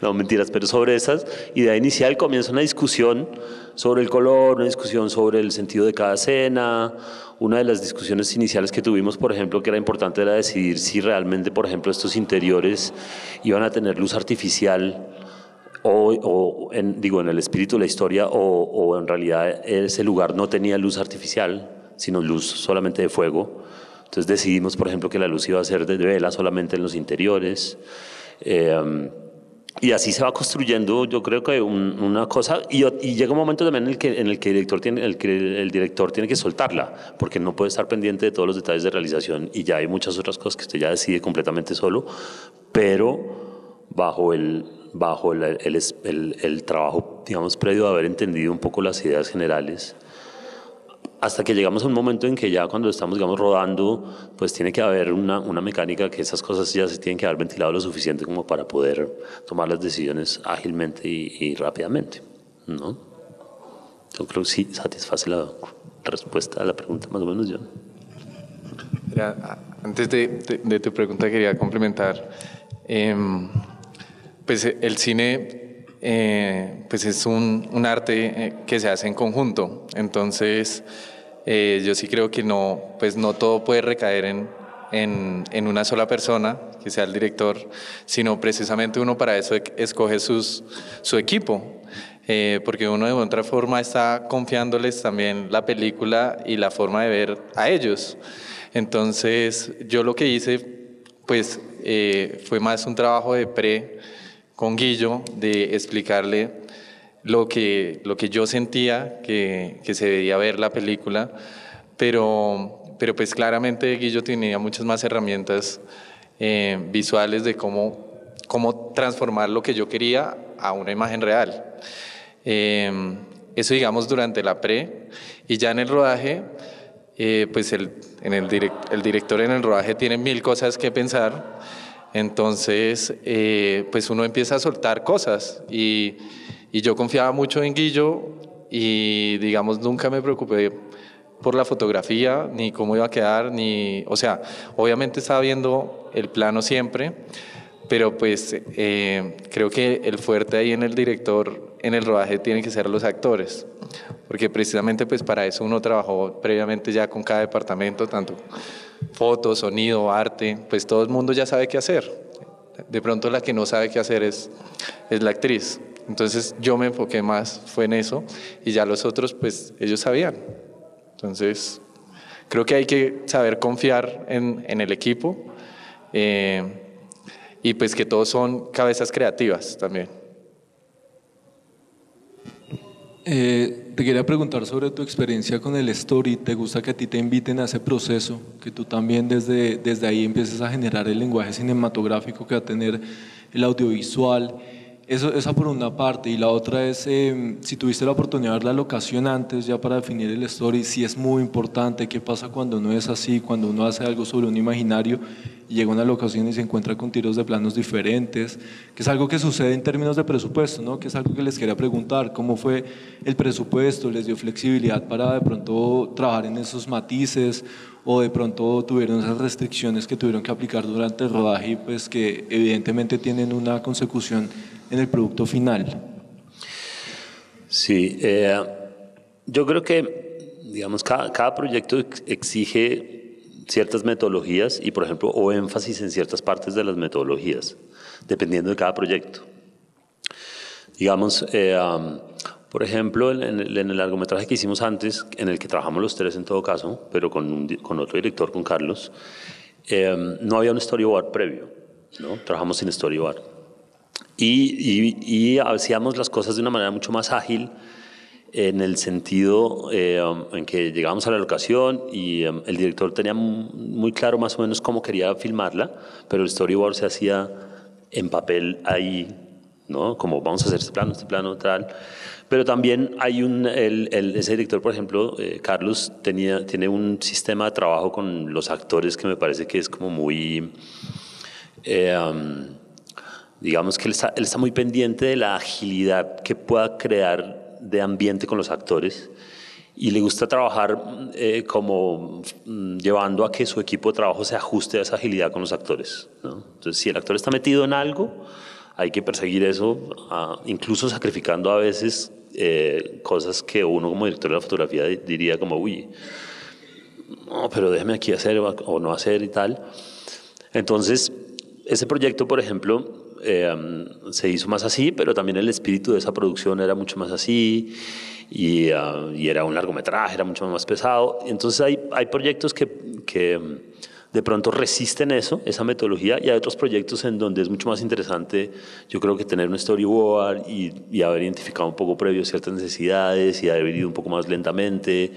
No, mentiras, pero sobre esa idea inicial comienza una discusión sobre el color, una discusión sobre el sentido de cada escena. Una de las discusiones iniciales que tuvimos, por ejemplo, que era importante, era decidir si realmente, por ejemplo, estos interiores iban a tener luz artificial en el espíritu de la historia, o en realidad ese lugar no tenía luz artificial, sino luz solamente de fuego. Entonces decidimos, por ejemplo, que la luz iba a ser de vela solamente en los interiores. Y así se va construyendo, yo creo que una cosa, y llega un momento también en el que el director tiene que soltarla, porque no puede estar pendiente de todos los detalles de realización, y ya hay muchas otras cosas que usted ya decide completamente solo, pero bajo el trabajo, digamos, previo a haber entendido un poco las ideas generales, hasta que llegamos a un momento en que ya cuando estamos, digamos, rodando, pues tiene que haber una mecánica que esas cosas ya se tienen que haber ventilado lo suficiente como para poder tomar las decisiones ágilmente y rápidamente, ¿no? Yo creo que sí satisface la respuesta a la pregunta, más o menos, John. Antes de tu pregunta quería complementar, pues el cine pues es un arte que se hace en conjunto, entonces yo sí creo que no todo puede recaer en una sola persona, que sea el director, sino precisamente uno para eso escoge su equipo, porque uno de otra forma está confiándoles también la película y la forma de ver a ellos. Entonces yo lo que hice pues fue más un trabajo de con Guillo, de explicarle lo que yo sentía que se debía ver la película, pero pues claramente Guillo tenía muchas más herramientas visuales de cómo transformar lo que yo quería a una imagen real. Eso, digamos, durante la y ya en el rodaje, pues el director en el rodaje tiene 1000 cosas que pensar, entonces pues uno empieza a soltar cosas y yo confiaba mucho en Guillo y, digamos, nunca me preocupé por la fotografía, ni cómo iba a quedar, o sea, obviamente estaba viendo el plano siempre, pero pues creo que el fuerte ahí en el director, en el rodaje, tienen que ser los actores, porque precisamente pues para eso uno trabajó previamente ya con cada departamento, tanto fotos, sonido, arte, pues todo el mundo ya sabe qué hacer. De pronto la que no sabe qué hacer es la actriz. Entonces yo me enfoqué más, fue en eso, y ya los otros pues ellos sabían. Entonces creo que hay que saber confiar en el equipo, y pues que todos son cabezas creativas también. Te quería preguntar sobre tu experiencia con el story. ¿Te gusta que a ti te inviten a ese proceso? Que tú también desde ahí empieces a generar el lenguaje cinematográfico que va a tener el audiovisual. Esa por una parte. Y la otra es, si tuviste la oportunidad de ver la locación antes ya para definir el story, si es muy importante. ¿Qué pasa cuando no es así? Cuando uno hace algo sobre un imaginario y llega a una locación y se encuentra con tiros de planos diferentes, que es algo que sucede en términos de presupuesto, ¿no? Que es algo que les quería preguntar. ¿Cómo fue el presupuesto? ¿Les dio flexibilidad para de pronto trabajar en esos matices? ¿O de pronto tuvieron esas restricciones que tuvieron que aplicar durante el rodaje y pues que evidentemente tienen una consecución en el producto final? Sí, yo creo que, digamos, cada proyecto exige ciertas metodologías y, por ejemplo, o énfasis en ciertas partes de las metodologías, dependiendo de cada proyecto. Digamos, por ejemplo, en el largometraje que hicimos antes, en el que trabajamos los tres en todo caso, pero con otro director, con Carlos, no había un storyboard previo, ¿no? Trabajamos sin storyboard. Y hacíamos las cosas de una manera mucho más ágil, en el sentido en que llegábamos a la locación y el director tenía muy claro más o menos cómo quería filmarla, pero el storyboard se hacía en papel ahí, ¿no? Como vamos a hacer este plano, tal. Pero también hay ese director, por ejemplo, Carlos, tiene un sistema de trabajo con los actores que me parece que es como muy... digamos que él está muy pendiente de la agilidad que pueda crear de ambiente con los actores y le gusta trabajar como llevando a que su equipo de trabajo se ajuste a esa agilidad con los actores, ¿no? Entonces, si el actor está metido en algo, hay que perseguir eso, incluso sacrificando a veces cosas que uno como director de la fotografía diría como, uy, no, pero déjeme aquí hacer o no hacer y tal. Entonces, ese proyecto, por ejemplo, se hizo más así, pero también el espíritu de esa producción era mucho más así y era un largometraje, era mucho más pesado. Entonces hay proyectos que de pronto resisten esa metodología, y hay otros proyectos en donde es mucho más interesante, yo creo, que tener un storyboard y haber identificado un poco previo ciertas necesidades y haber ido un poco más lentamente.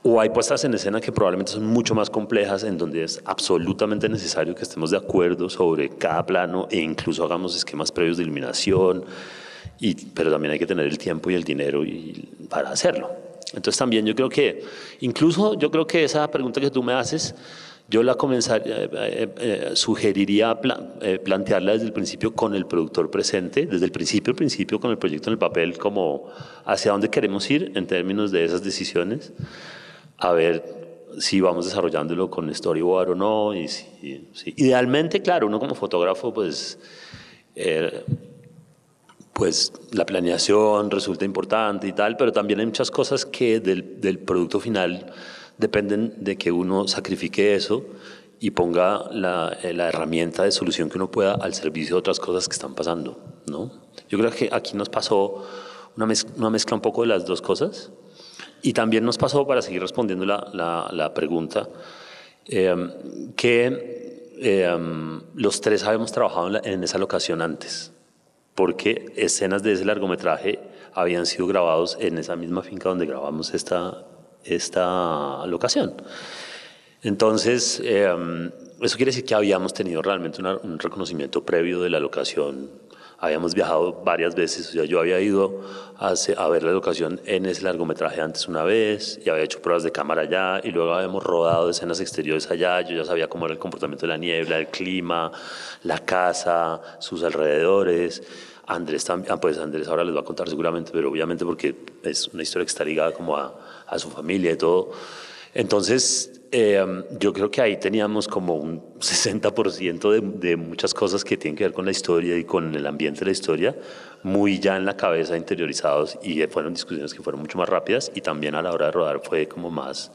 O hay puestas en escena que probablemente son mucho más complejas, en donde es absolutamente necesario que estemos de acuerdo sobre cada plano e incluso hagamos esquemas previos de iluminación, pero también hay que tener el tiempo y el dinero para hacerlo. Entonces también yo creo que esa pregunta que tú me haces, yo la sugeriría plantearla desde el principio con el productor presente, desde el principio con el proyecto en el papel, como hacia dónde queremos ir en términos de esas decisiones, a ver si vamos desarrollándolo con storyboard o no. Y sí. Idealmente, claro, uno como fotógrafo, pues la planeación resulta importante y tal, pero también hay muchas cosas que del producto final dependen de que uno sacrifique eso y ponga la herramienta de solución que uno pueda al servicio de otras cosas que están pasando, ¿no? Yo creo que aquí nos pasó una mezcla un poco de las dos cosas. Y también nos pasó, para seguir respondiendo la pregunta, que los tres habíamos trabajado en esa locación antes, porque escenas de ese largometraje habían sido grabados en esa misma finca donde grabamos esta locación. Entonces, eso quiere decir que habíamos tenido realmente un reconocimiento previo de la locación. Habíamos viajado varias veces, o sea, yo había ido a ver la locación en ese largometraje antes una vez y había hecho pruebas de cámara allá, y luego habíamos rodado escenas exteriores allá. Yo ya sabía cómo era el comportamiento de la niebla, el clima, la casa, sus alrededores. Andrés también, pues Andrés ahora les va a contar seguramente, pero obviamente porque es una historia que está ligada como a su familia y todo. Entonces, yo creo que ahí teníamos como un 60% de muchas cosas que tienen que ver con la historia y con el ambiente de la historia, muy ya en la cabeza, interiorizados, y fueron discusiones que fueron mucho más rápidas, y también a la hora de rodar fue como más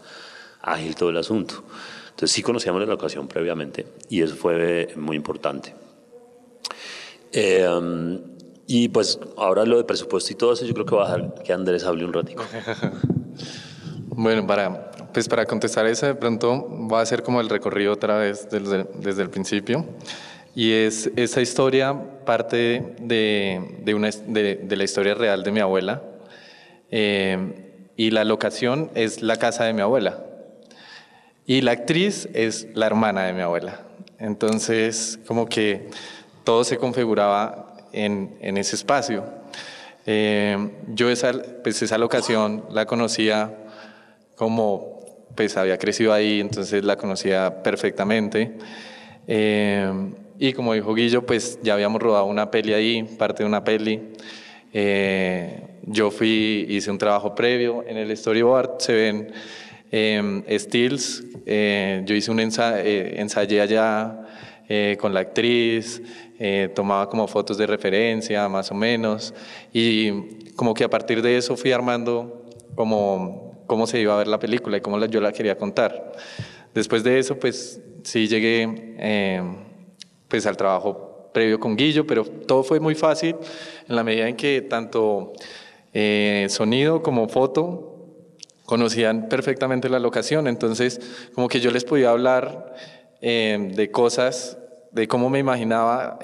ágil todo el asunto. Entonces sí conocíamos la locación previamente, y eso fue muy importante. Y pues ahora lo de presupuesto y todo eso, yo creo que va a dejar que Andrés hable un ratico. Bueno, para contestar eso, de pronto voy a hacer como el recorrido otra vez desde el principio. Y esa historia parte de la historia real de mi abuela. Y la locación es la casa de mi abuela. Y la actriz es la hermana de mi abuela. Entonces, como que todo se configuraba en ese espacio. Yo esa locación la conocía como, pues había crecido ahí, entonces la conocía perfectamente. Y como dijo Guillo, pues ya habíamos rodado una peli ahí, parte de una peli. Yo hice un trabajo previo. En el storyboard se ven stills. Yo hice un ensayé allá con la actriz, tomaba como fotos de referencia, más o menos. Y como que a partir de eso fui armando cómo se iba a ver la película y cómo yo la quería contar. Después de eso, pues sí llegué pues al trabajo previo con Guillo, pero todo fue muy fácil en la medida en que tanto sonido como foto conocían perfectamente la locación. Entonces como que yo les podía hablar de cosas, de cómo me imaginaba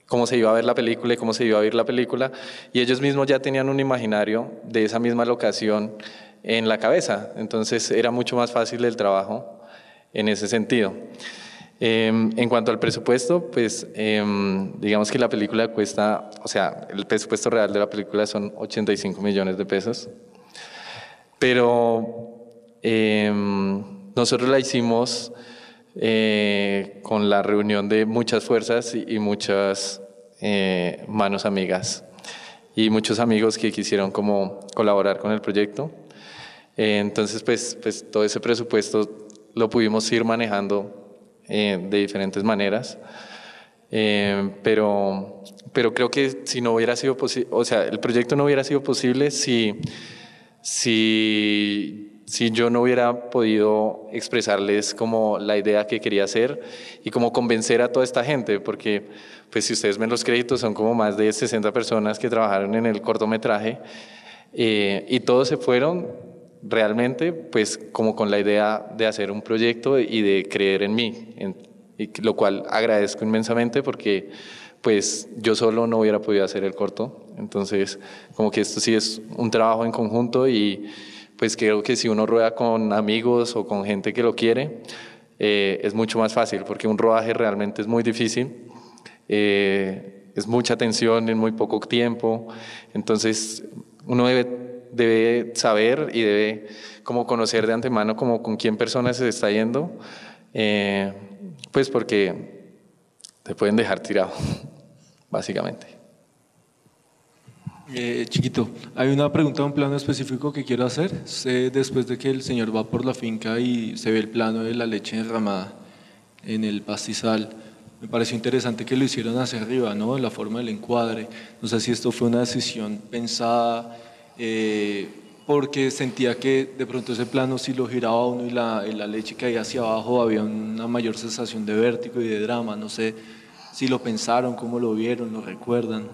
cómo se iba a ver la película y cómo se iba a ver la película, y ellos mismos ya tenían un imaginario de esa misma locación en la cabeza. Entonces era mucho más fácil el trabajo en ese sentido. En cuanto al presupuesto, pues digamos que la película cuesta, o sea, el presupuesto real de la película son 85 millones de pesos, pero nosotros la hicimos con la reunión de muchas fuerzas y muchas manos amigas y muchos amigos que quisieron como colaborar con el proyecto. Entonces pues todo ese presupuesto lo pudimos ir manejando de diferentes maneras, pero creo que si no hubiera sido posible, o sea, el proyecto no hubiera sido posible si yo no hubiera podido expresarles como la idea que quería hacer y como convencer a toda esta gente, porque pues si ustedes ven los créditos son como más de 60 personas que trabajaron en el cortometraje, y todos se fueron realmente pues como con la idea de hacer un proyecto y de creer en mí, lo cual agradezco inmensamente porque pues yo solo no hubiera podido hacer el corto. Entonces como que esto sí es un trabajo en conjunto, y pues creo que si uno rueda con amigos o con gente que lo quiere, es mucho más fácil, porque un rodaje realmente es muy difícil, es mucha tensión en muy poco tiempo. Entonces uno debe saber y debe como conocer de antemano como con quién persona se está yendo, pues porque te pueden dejar tirado, básicamente. Chiquito, hay una pregunta, un plano específico que quiero hacer. Después de que el señor va por la finca y se ve el plano de la leche derramada en el pastizal, me pareció interesante que lo hicieron hacia arriba, ¿no? La forma del encuadre. No sé si esto fue una decisión pensada, porque sentía que de pronto ese plano, si lo giraba uno y la leche caía hacia abajo, había una mayor sensación de vértigo y de drama. No sé si lo pensaron, cómo lo vieron, lo recuerdan.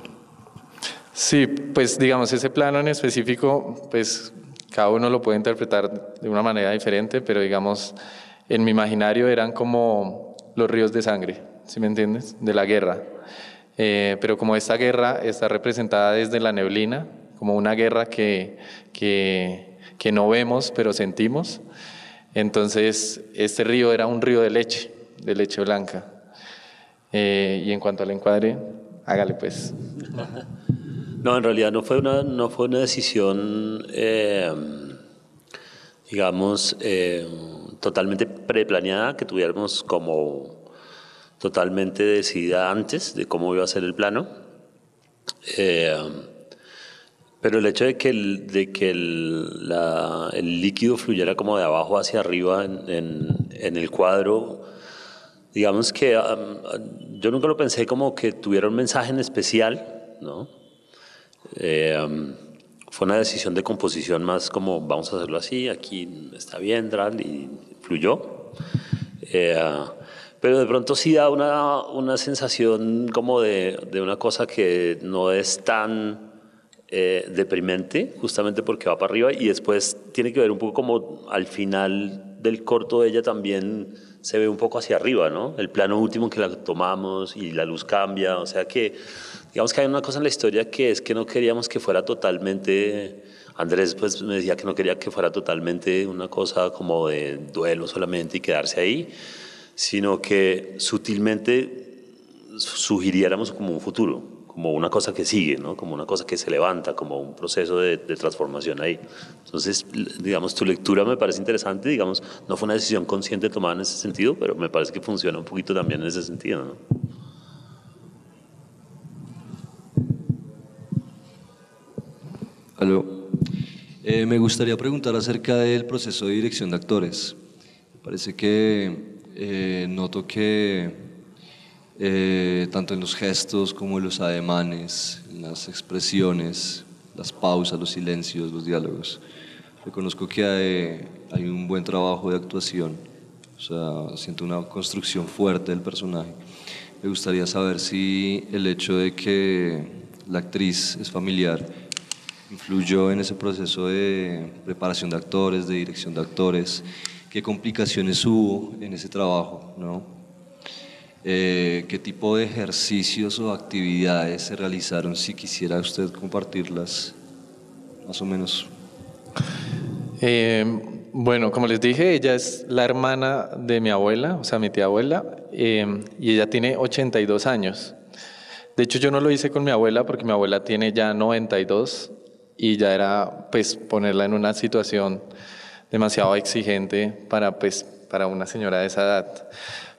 Sí, pues digamos ese plano en específico, pues cada uno lo puede interpretar de una manera diferente, pero digamos en mi imaginario eran como los ríos de sangre, ¿sí me entiendes? De la guerra. Pero como esta guerra está representada desde la neblina, como una guerra que no vemos pero sentimos, entonces este río era un río de leche blanca. Y en cuanto al encuadre, hágale pues. No, en realidad no fue una decisión, digamos, totalmente preplaneada, que tuviéramos como totalmente decidida antes de cómo iba a ser el plano. Pero el hecho de que el líquido fluyera como de abajo hacia arriba en el cuadro, digamos que yo nunca lo pensé como que tuviera un mensaje en especial, ¿no? Fue una decisión de composición más como vamos a hacerlo así, aquí está bien, y fluyó. Pero de pronto sí da una sensación como de una cosa que no es tan deprimente, justamente porque va para arriba, y después tiene que ver un poco como al final del corto ella también se ve un poco hacia arriba, ¿no? El plano último que la tomamos y la luz cambia, o sea que digamos que hay una cosa en la historia que es que no queríamos que fuera totalmente, Andrés pues me decía que no quería que fuera totalmente una cosa como de duelo solamente y quedarse ahí, sino que sutilmente sugiriéramos como un futuro, como una cosa que sigue, ¿no? Como una cosa que se levanta, como un proceso de transformación ahí. Entonces, digamos, tu lectura me parece interesante, digamos, no fue una decisión consciente tomada en ese sentido, pero me parece que funciona un poquito también en ese sentido, ¿no? Aló. Me gustaría preguntar acerca del proceso de dirección de actores. Me parece que noto que tanto en los gestos como en los ademanes, en las expresiones, las pausas, los silencios, los diálogos, reconozco que hay un buen trabajo de actuación. O sea, siento una construcción fuerte del personaje. Me gustaría saber si el hecho de que la actriz es familiar influyó en ese proceso de preparación de actores, de dirección de actores, qué complicaciones hubo en ese trabajo, ¿no? ¿Qué tipo de ejercicios o actividades se realizaron? Si quisiera usted compartirlas, más o menos. Bueno, como les dije, ella es la hermana de mi abuela, o sea, mi tía abuela, y ella tiene 82 años. De hecho, yo no lo hice con mi abuela porque mi abuela tiene ya 92 y ya era, pues, ponerla en una situación demasiado exigente para una señora de esa edad.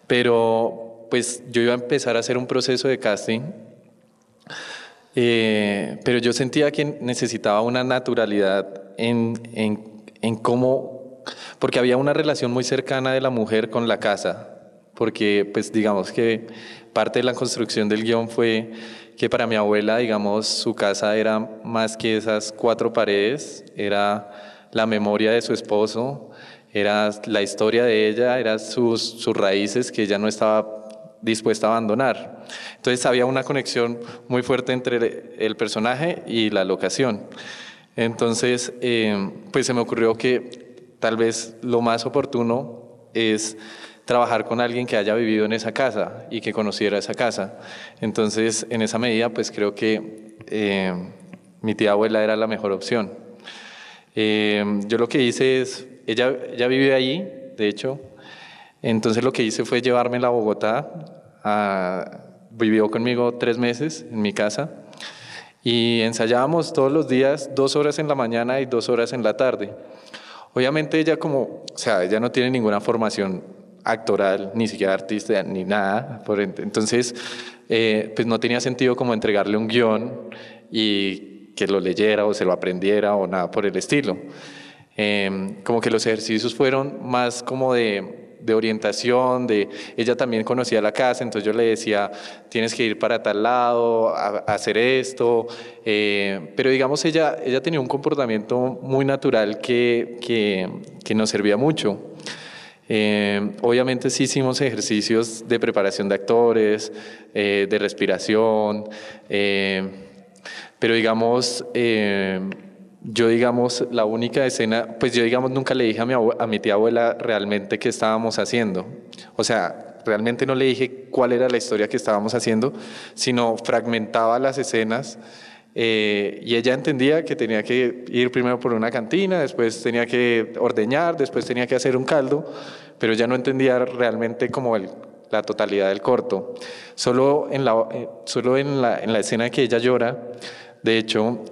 Pero, pues, yo iba a empezar a hacer un proceso de casting, pero yo sentía que necesitaba una naturalidad en cómo, porque había una relación muy cercana de la mujer con la casa, porque pues digamos que parte de la construcción del guión fue que para mi abuela, digamos, su casa era más que esas 4 paredes, era la memoria de su esposo, era la historia de ella, eran sus raíces que ella no estaba dispuesta a abandonar. Entonces había una conexión muy fuerte entre el personaje y la locación. Entonces, pues se me ocurrió que tal vez lo más oportuno es trabajar con alguien que haya vivido en esa casa y que conociera esa casa. Entonces, en esa medida, pues creo que mi tía abuela era la mejor opción. Yo lo que hice es, ella vive allí, de hecho, entonces lo que hice fue llevármela a Bogotá, vivió conmigo 3 meses en mi casa y ensayábamos todos los días 2 horas en la mañana y 2 horas en la tarde. Obviamente ella ella no tiene ninguna formación actoral, ni siquiera artista, ni nada. Entonces, pues no tenía sentido como entregarle un guión y que lo leyera o se lo aprendiera o nada por el estilo. Como que los ejercicios fueron más como de orientación, ella también conocía la casa, entonces yo le decía, tienes que ir para tal lado, a hacer esto, pero digamos ella tenía un comportamiento muy natural que nos servía mucho. Obviamente sí hicimos ejercicios de preparación de actores, de respiración, pero digamos, la única escena, pues yo nunca le dije a mi tía abuela realmente qué estábamos haciendo. O sea, realmente no le dije cuál era la historia que estábamos haciendo, sino fragmentaba las escenas. Y ella entendía que tenía que ir primero por una cantina, después tenía que ordeñar, después tenía que hacer un caldo, pero ella no entendía realmente como la totalidad del corto. Solo en la escena que ella llora, de hecho,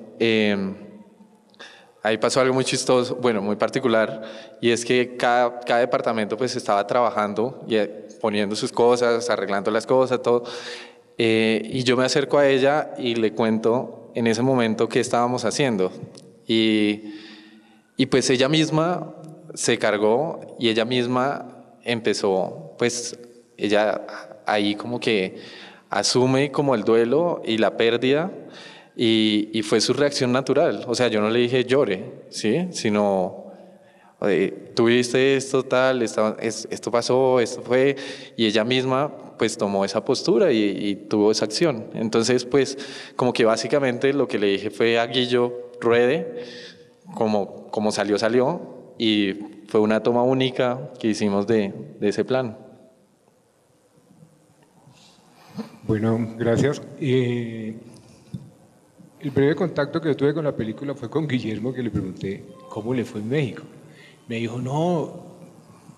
ahí pasó algo muy chistoso, bueno, muy particular, y es que cada departamento pues estaba trabajando y poniendo sus cosas, arreglando las cosas, todo, y yo me acerco a ella y le cuento en ese momento qué estábamos haciendo. Y pues ella misma se cargó y ella misma empezó, pues ella ahí como que asume como el duelo y la pérdida y fue su reacción natural. O sea, yo no le dije llore, ¿sí? Sino tuviste esto, tal, esto pasó, esto fue, y ella misma pues tomó esa postura y tuvo esa acción. Entonces pues como que básicamente lo que le dije fue a Guillo, ruede, como salió, salió, y fue una toma única que hicimos de ese plan. Bueno, gracias. El breve contacto que yo tuve con la película fue con Guillermo, que le pregunté cómo le fue en México. Me dijo, no,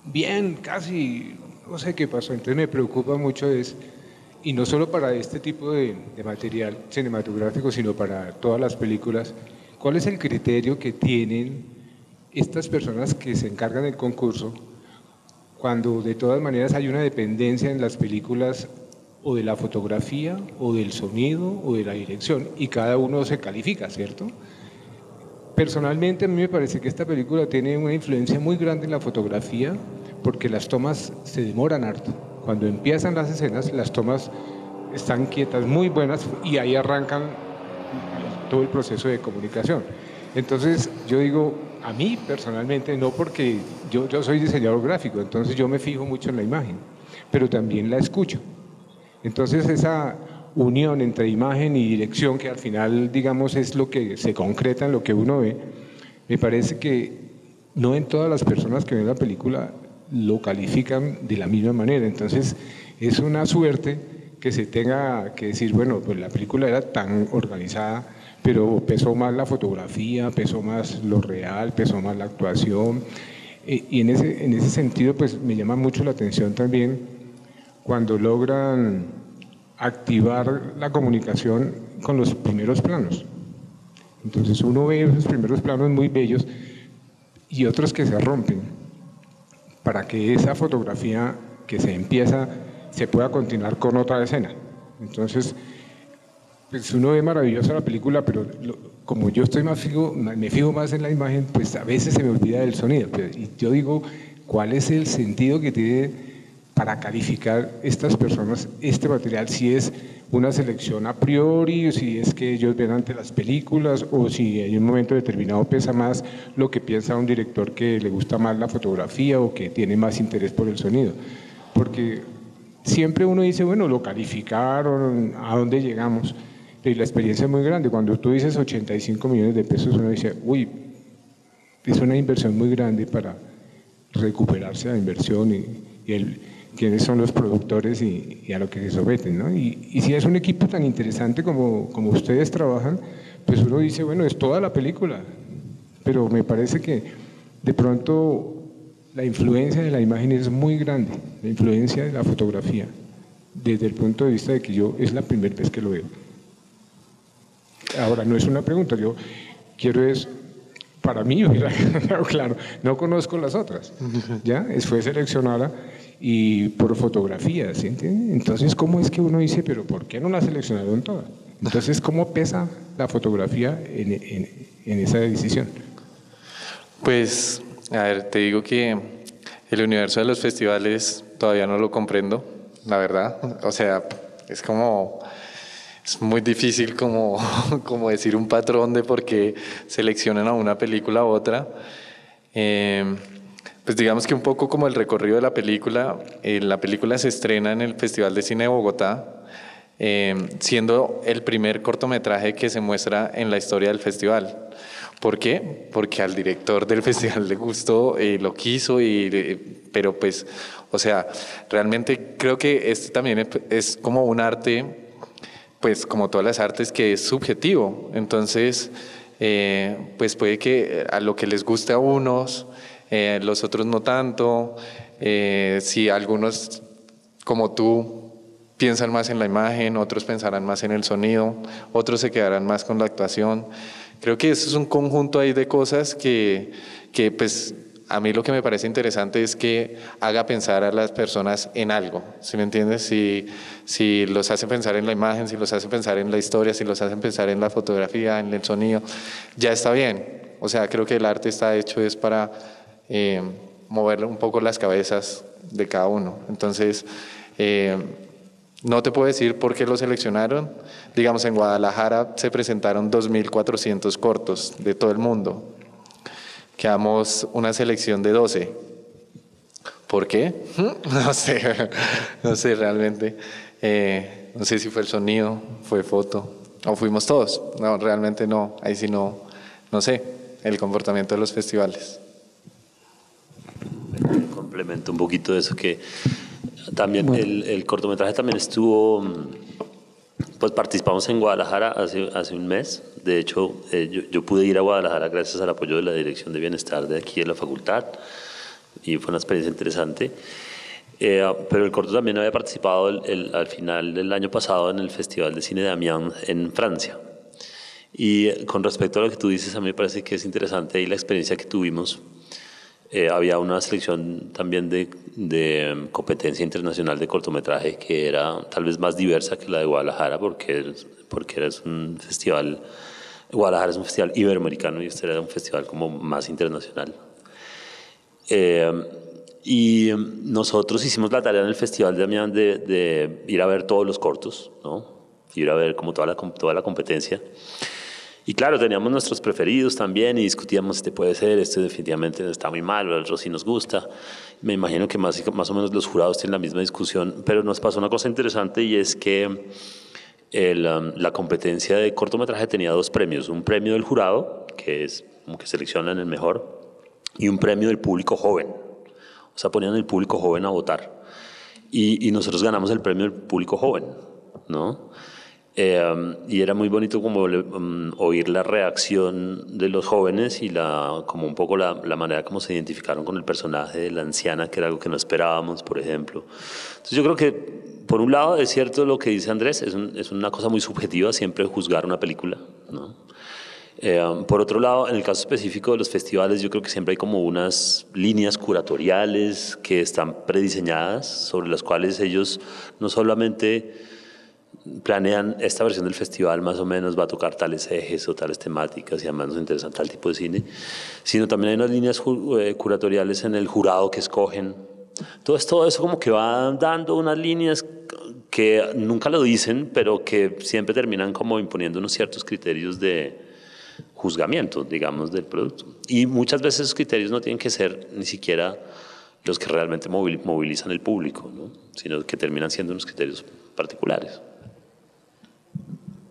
bien, casi, no sé qué pasó. Entonces me preocupa mucho y no solo para este tipo de material cinematográfico, sino para todas las películas, ¿cuál es el criterio que tienen estas personas que se encargan del concurso cuando de todas maneras hay una dependencia en las películas o de la fotografía, o del sonido, o de la dirección, y cada uno se califica, ¿cierto? Personalmente a mí me parece que esta película tiene una influencia muy grande en la fotografía, porque las tomas se demoran harto. Cuando empiezan las escenas, las tomas están quietas, muy buenas, y ahí arrancan todo el proceso de comunicación. Entonces yo digo, a mí personalmente, no porque yo soy diseñador gráfico, entonces yo me fijo mucho en la imagen, pero también la escucho. Entonces esa unión entre imagen y dirección, que al final, digamos, es lo que se concreta en lo que uno ve, me parece que no en todas las personas que ven la película lo califican de la misma manera. Entonces es una suerte que se tenga que decir, bueno, pues la película era tan organizada, pero pesó más la fotografía, pesó más lo real, pesó más la actuación. Y en ese sentido, pues me llama mucho la atención también cuando logran activar la comunicación con los primeros planos. Entonces uno ve esos primeros planos muy bellos y otros que se rompen para que esa fotografía que se empieza se pueda continuar con otra escena. Entonces, pues uno ve maravillosa la película, pero como yo estoy me fijo más en la imagen, pues a veces se me olvida del sonido. Y yo digo, ¿cuál es el sentido que tiene para calificar estas personas este material? Si es una selección a priori, o si es que ellos ven ante las películas, o si en un momento determinado pesa más lo que piensa un director que le gusta más la fotografía o que tiene más interés por el sonido. Porque siempre uno dice, bueno, lo calificaron, ¿a dónde llegamos? Y la experiencia es muy grande. Cuando tú dices 85 millones de pesos, uno dice, uy, es una inversión muy grande para recuperarse la inversión y quiénes son los productores y a lo que se someten, ¿no? Y si es un equipo tan interesante como ustedes trabajan, pues uno dice, bueno, es toda la película, pero me parece que de pronto la influencia de la imagen es muy grande, la influencia de la fotografía, desde el punto de vista de que es la primera vez que lo veo. Ahora, no es una pregunta, yo quiero para mí, claro, no conozco las otras, ¿ya? Fue seleccionada y por fotografía, ¿sí entiende? Entonces, ¿cómo es que uno dice, pero por qué no la seleccionaron todas? Entonces, ¿cómo pesa la fotografía en esa decisión? Pues, a ver, te digo que el universo de los festivales todavía no lo comprendo, la verdad. O sea, es muy difícil como decir un patrón de por qué seleccionan a una película u otra. Pues digamos que un poco como el recorrido de la película se estrena en el Festival de Cine de Bogotá, siendo el primer cortometraje que se muestra en la historia del festival. ¿Por qué? Porque al director del festival le gustó, lo quiso, pero pues, o sea, realmente creo que este también es como un arte, pues como todas las artes, que es subjetivo. Entonces, pues puede que a lo que les guste a unos, los otros no tanto. Si algunos, como tú, piensan más en la imagen, otros pensarán más en el sonido, otros se quedarán más con la actuación. Creo que eso es un conjunto ahí de cosas que pues a mí lo que me parece interesante es que haga pensar a las personas en algo, ¿sí me entiendes? Si los hace pensar en la imagen, si los hace pensar en la historia, si los hace pensar en la fotografía, en el sonido, ya está bien. O sea, creo que el arte está hecho es para mover un poco las cabezas de cada uno. Entonces, no te puedo decir por qué lo seleccionaron. Digamos, en Guadalajara se presentaron 2.400 cortos de todo el mundo. Quedamos una selección de 12. ¿Por qué? No sé realmente. No sé si fue el sonido, fue foto, o fuimos todos. No, realmente no. Ahí sí no sé el comportamiento de los festivales. Complemento un poquito de eso, que también el cortometraje también estuvo, pues participamos en Guadalajara hace un mes. De hecho, yo pude ir a Guadalajara gracias al apoyo de la Dirección de Bienestar de aquí de la facultad y fue una experiencia interesante. Pero el corto también había participado al final del año pasado en el Festival de Cine de Amiens en Francia. Y con respecto a lo que tú dices, a mí me parece que es interesante ahí la experiencia que tuvimos. Había una selección también de competencia internacional de cortometraje que era tal vez más diversa que la de Guadalajara porque es un festival, Guadalajara es un festival iberoamericano y este era un festival como más internacional. Y nosotros hicimos la tarea en el Festival de Amiens de ir a ver todos los cortos, ¿no? Ir a ver como toda la competencia. Y claro, teníamos nuestros preferidos también y discutíamos, este puede ser, este definitivamente está muy mal, el otro sí nos gusta. Me imagino que más o menos los jurados tienen la misma discusión, pero nos pasó una cosa interesante y es que la competencia de cortometraje tenía 2 premios. Un premio del jurado, que es como que seleccionan el mejor, y un premio del público joven. O sea, ponían el público joven a votar. Y nosotros ganamos el premio del público joven, ¿no? Y era muy bonito como oír la reacción de los jóvenes y como un poco la manera como se identificaron con el personaje de la anciana, que era algo que no esperábamos, por ejemplo. Entonces yo creo que, por un lado, es cierto lo que dice Andrés, es una cosa muy subjetiva siempre juzgar una película, ¿no? Por otro lado, en el caso específico de los festivales, yo creo que siempre hay como unas líneas curatoriales que están prediseñadas, sobre las cuales ellos no solamente planean esta versión del festival más o menos va a tocar tales ejes o tales temáticas y además nos interesa tal tipo de cine, sino también hay unas líneas curatoriales en el jurado que escogen. Todo eso como que va dando unas líneas que nunca lo dicen, pero que siempre terminan como imponiendo unos ciertos criterios de juzgamiento, digamos, del producto. Y muchas veces esos criterios no tienen que ser ni siquiera los que realmente movilizan el público, ¿no? Sino que terminan siendo unos criterios particulares.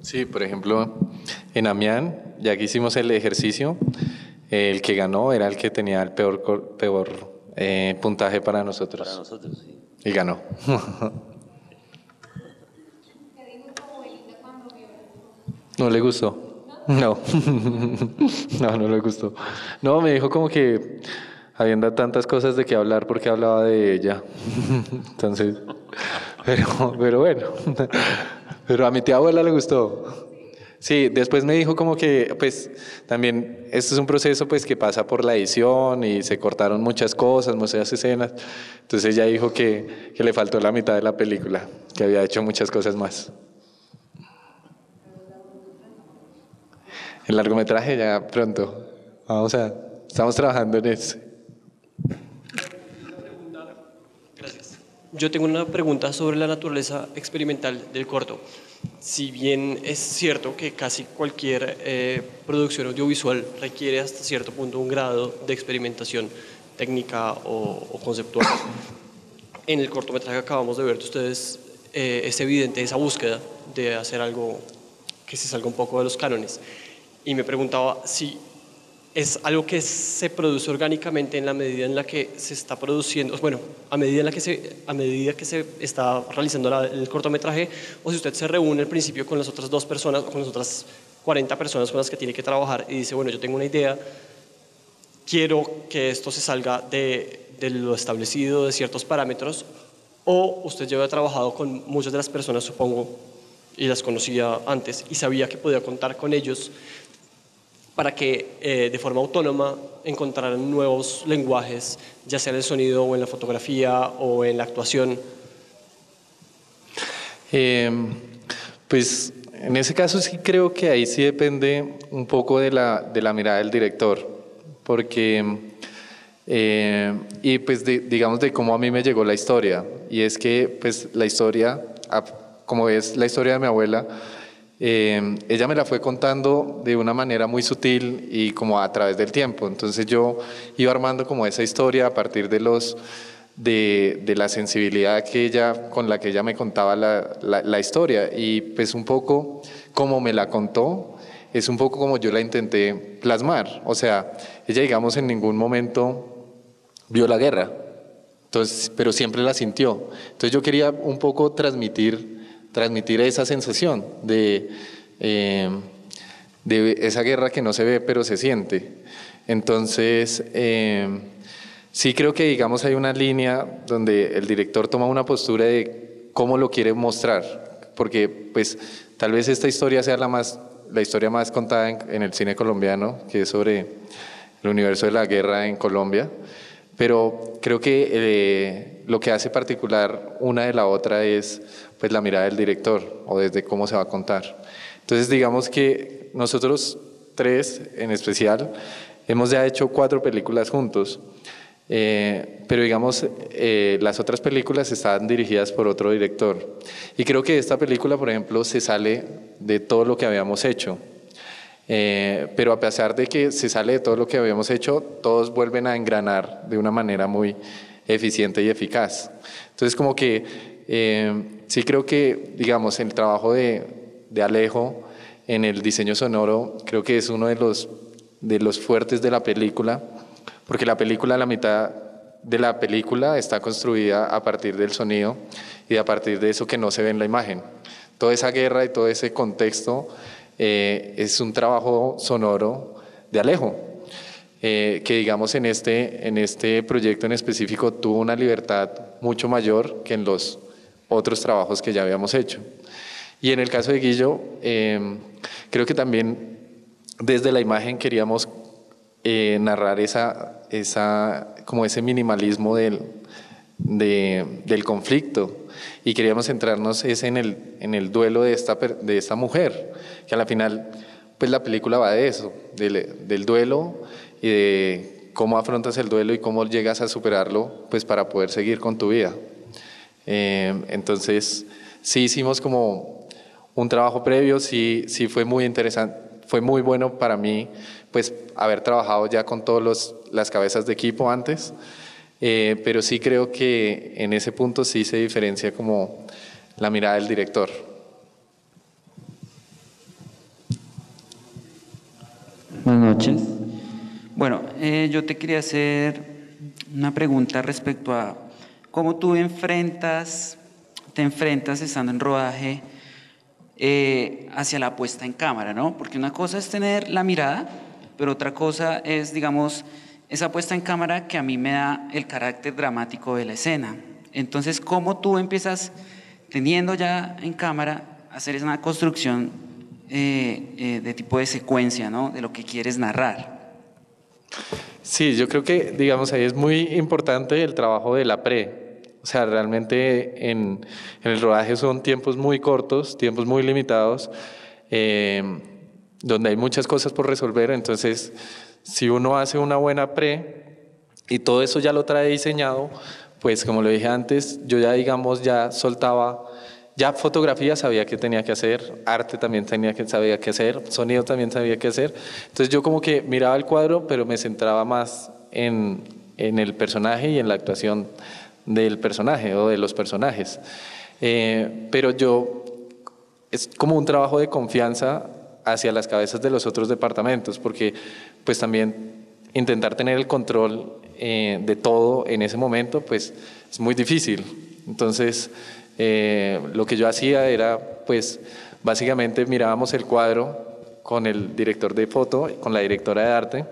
Sí, por ejemplo, en Amiens, ya que hicimos el ejercicio, el que ganó era el que tenía el peor puntaje para nosotros. Para nosotros, sí. Y ganó. ¿No le gustó? No. No le gustó. No, me dijo como que habiendo tantas cosas de qué hablar porque hablaba de ella. Entonces, pero bueno. Pero a mi tía abuela le gustó. Sí, después me dijo como que, pues, también esto es un proceso pues que pasa por la edición y se cortaron muchas cosas, muchas escenas. Entonces ella dijo que le faltó la mitad de la película, que había hecho muchas cosas más. El largometraje ya pronto. Estamos trabajando en eso. Yo tengo una pregunta sobre la naturaleza experimental del corto. Si bien es cierto que casi cualquier producción audiovisual requiere hasta cierto punto un grado de experimentación técnica o conceptual, en el cortometraje que acabamos de ver de ustedes es evidente esa búsqueda de hacer algo que se salga un poco de los cánones. Y me preguntaba si es algo que se produce orgánicamente en la medida en la que se está produciendo, bueno, a medida que se está realizando el cortometraje, o si usted se reúne al principio con las otras 2 personas, o con las otras 40 personas con las que tiene que trabajar y dice, bueno, yo tengo una idea, quiero que esto se salga de lo establecido, de ciertos parámetros, o usted ya había trabajado con muchas de las personas, supongo, y las conocía antes, y sabía que podía contar con ellos para que de forma autónoma encontraran nuevos lenguajes, ya sea en el sonido o en la fotografía o en la actuación? Pues en ese caso sí creo que ahí sí depende un poco de la mirada del director, porque, y pues digamos de cómo a mí me llegó la historia, y es que pues la historia, como es la historia de mi abuela, ella me la fue contando de una manera muy sutil y como a través del tiempo, entonces yo iba armando como esa historia a partir de la sensibilidad con la que ella me contaba la historia, y pues un poco como me la contó, es un poco como yo la intenté plasmar. O sea, ella digamos en ningún momento vio la guerra, entonces, pero siempre la sintió. Entonces yo quería un poco transmitir esa sensación de esa guerra que no se ve pero se siente. Entonces sí creo que digamos hay una línea donde el director toma una postura de cómo lo quiere mostrar, porque pues tal vez esta historia sea la historia más contada en el cine colombiano, que es sobre el universo de la guerra en Colombia, pero creo que lo que hace particular una de la otra es pues la mirada del director o desde cómo se va a contar. Entonces digamos que nosotros tres en especial hemos ya hecho 4 películas juntos, pero digamos las otras películas estaban dirigidas por otro director, y creo que esta película, por ejemplo, se sale de todo lo que habíamos hecho, pero a pesar de que se sale de todo lo que habíamos hecho, todos vuelven a engranar de una manera muy eficiente y eficaz. Entonces como que sí creo que digamos el trabajo de Alejo en el diseño sonoro creo que es uno de los fuertes de la película, porque la mitad de la película está construida a partir del sonido y a partir de eso que no se ve en la imagen. Toda esa guerra y todo ese contexto es un trabajo sonoro de Alejo, que digamos en este proyecto en específico tuvo una libertad mucho mayor que en los otros trabajos que ya habíamos hecho. Y en el caso de Guillo, creo que también desde la imagen queríamos narrar como ese minimalismo del conflicto, y queríamos centrarnos en el duelo de esta mujer, que a la final pues la película va de eso, del duelo y de cómo afrontas el duelo y cómo llegas a superarlo pues para poder seguir con tu vida. Entonces sí hicimos como un trabajo previo, sí fue muy interesante, fue muy bueno para mí pues haber trabajado ya con todas las cabezas de equipo antes, pero sí creo que en ese punto sí se diferencia como la mirada del director. Buenas noches. Bueno, yo te quería hacer una pregunta respecto a cómo tú te enfrentas estando en rodaje hacia la puesta en cámara, ¿no? Porque una cosa es tener la mirada, pero otra cosa es, digamos, esa puesta en cámara que a mí me da el carácter dramático de la escena. Entonces, ¿cómo tú empiezas, teniendo ya en cámara, a hacer una construcción de tipo de secuencia, ¿no? De lo que quieres narrar? Sí, yo creo que, digamos, ahí es muy importante el trabajo de la pre. O sea, realmente en el rodaje son tiempos muy cortos, tiempos muy limitados, donde hay muchas cosas por resolver. Entonces, si uno hace una buena pre y todo eso ya lo trae diseñado, pues como lo dije antes, yo ya digamos ya soltaba, ya fotografía sabía que tenía que hacer, arte también sabía que hacer, sonido también sabía que hacer. Entonces yo como que miraba el cuadro, pero me centraba más en el personaje y en la actuación del personaje o de los personajes. Pero es como un trabajo de confianza hacia las cabezas de los otros departamentos, porque pues también intentar tener el control de todo en ese momento pues es muy difícil. Entonces lo que yo hacía era pues básicamente mirábamos el cuadro con el director de foto, con la directora de arte,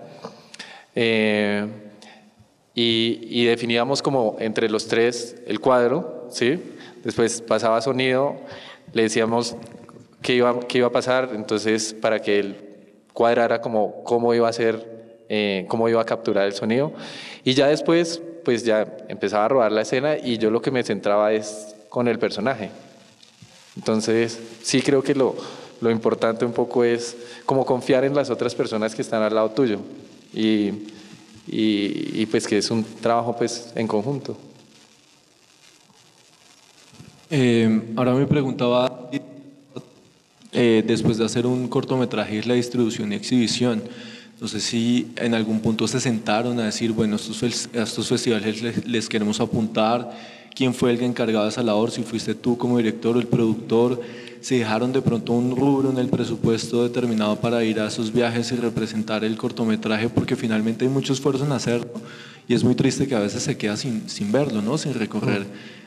y definíamos como entre los tres el cuadro, ¿sí? Después pasaba sonido, le decíamos qué iba a pasar, entonces para que el cuadrara como cómo iba a ser, cómo iba a capturar el sonido. Y ya después, pues ya empezaba a rodar la escena y yo lo que me centraba es con el personaje. Entonces, sí creo que lo importante un poco es como confiar en las otras personas que están al lado tuyo y pues que es un trabajo pues en conjunto. Ahora me preguntaba, después de hacer un cortometraje, la distribución y exhibición, no sé si en algún punto se sentaron a decir, bueno, a estos festivales les queremos apuntar. ¿Quién fue el encargado de esa labor? Si fuiste tú como director o el productor. ¿Se dejaron de pronto un rubro en el presupuesto determinado para ir a esos viajes y representar el cortometraje? Porque finalmente hay mucho esfuerzo en hacerlo y es muy triste que a veces se queda sin verlo, ¿no? Sin recorrer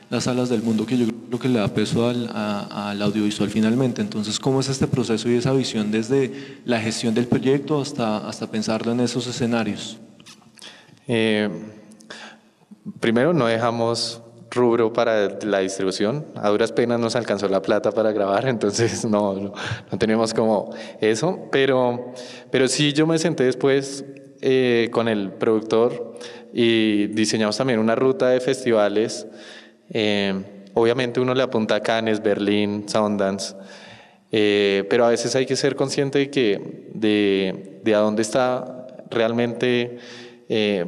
las salas del mundo, que yo creo que le da peso al audiovisual finalmente. Entonces, ¿cómo es este proceso y esa visión desde la gestión del proyecto hasta pensarlo en esos escenarios? Primero, no dejamos rubro para la distribución. A duras penas nos alcanzó la plata para grabar, entonces no tenemos como eso. Pero sí, yo me senté después con el productor y diseñamos también una ruta de festivales. Obviamente uno le apunta a Cannes, Berlín, Sundance, pero a veces hay que ser consciente de a dónde está realmente,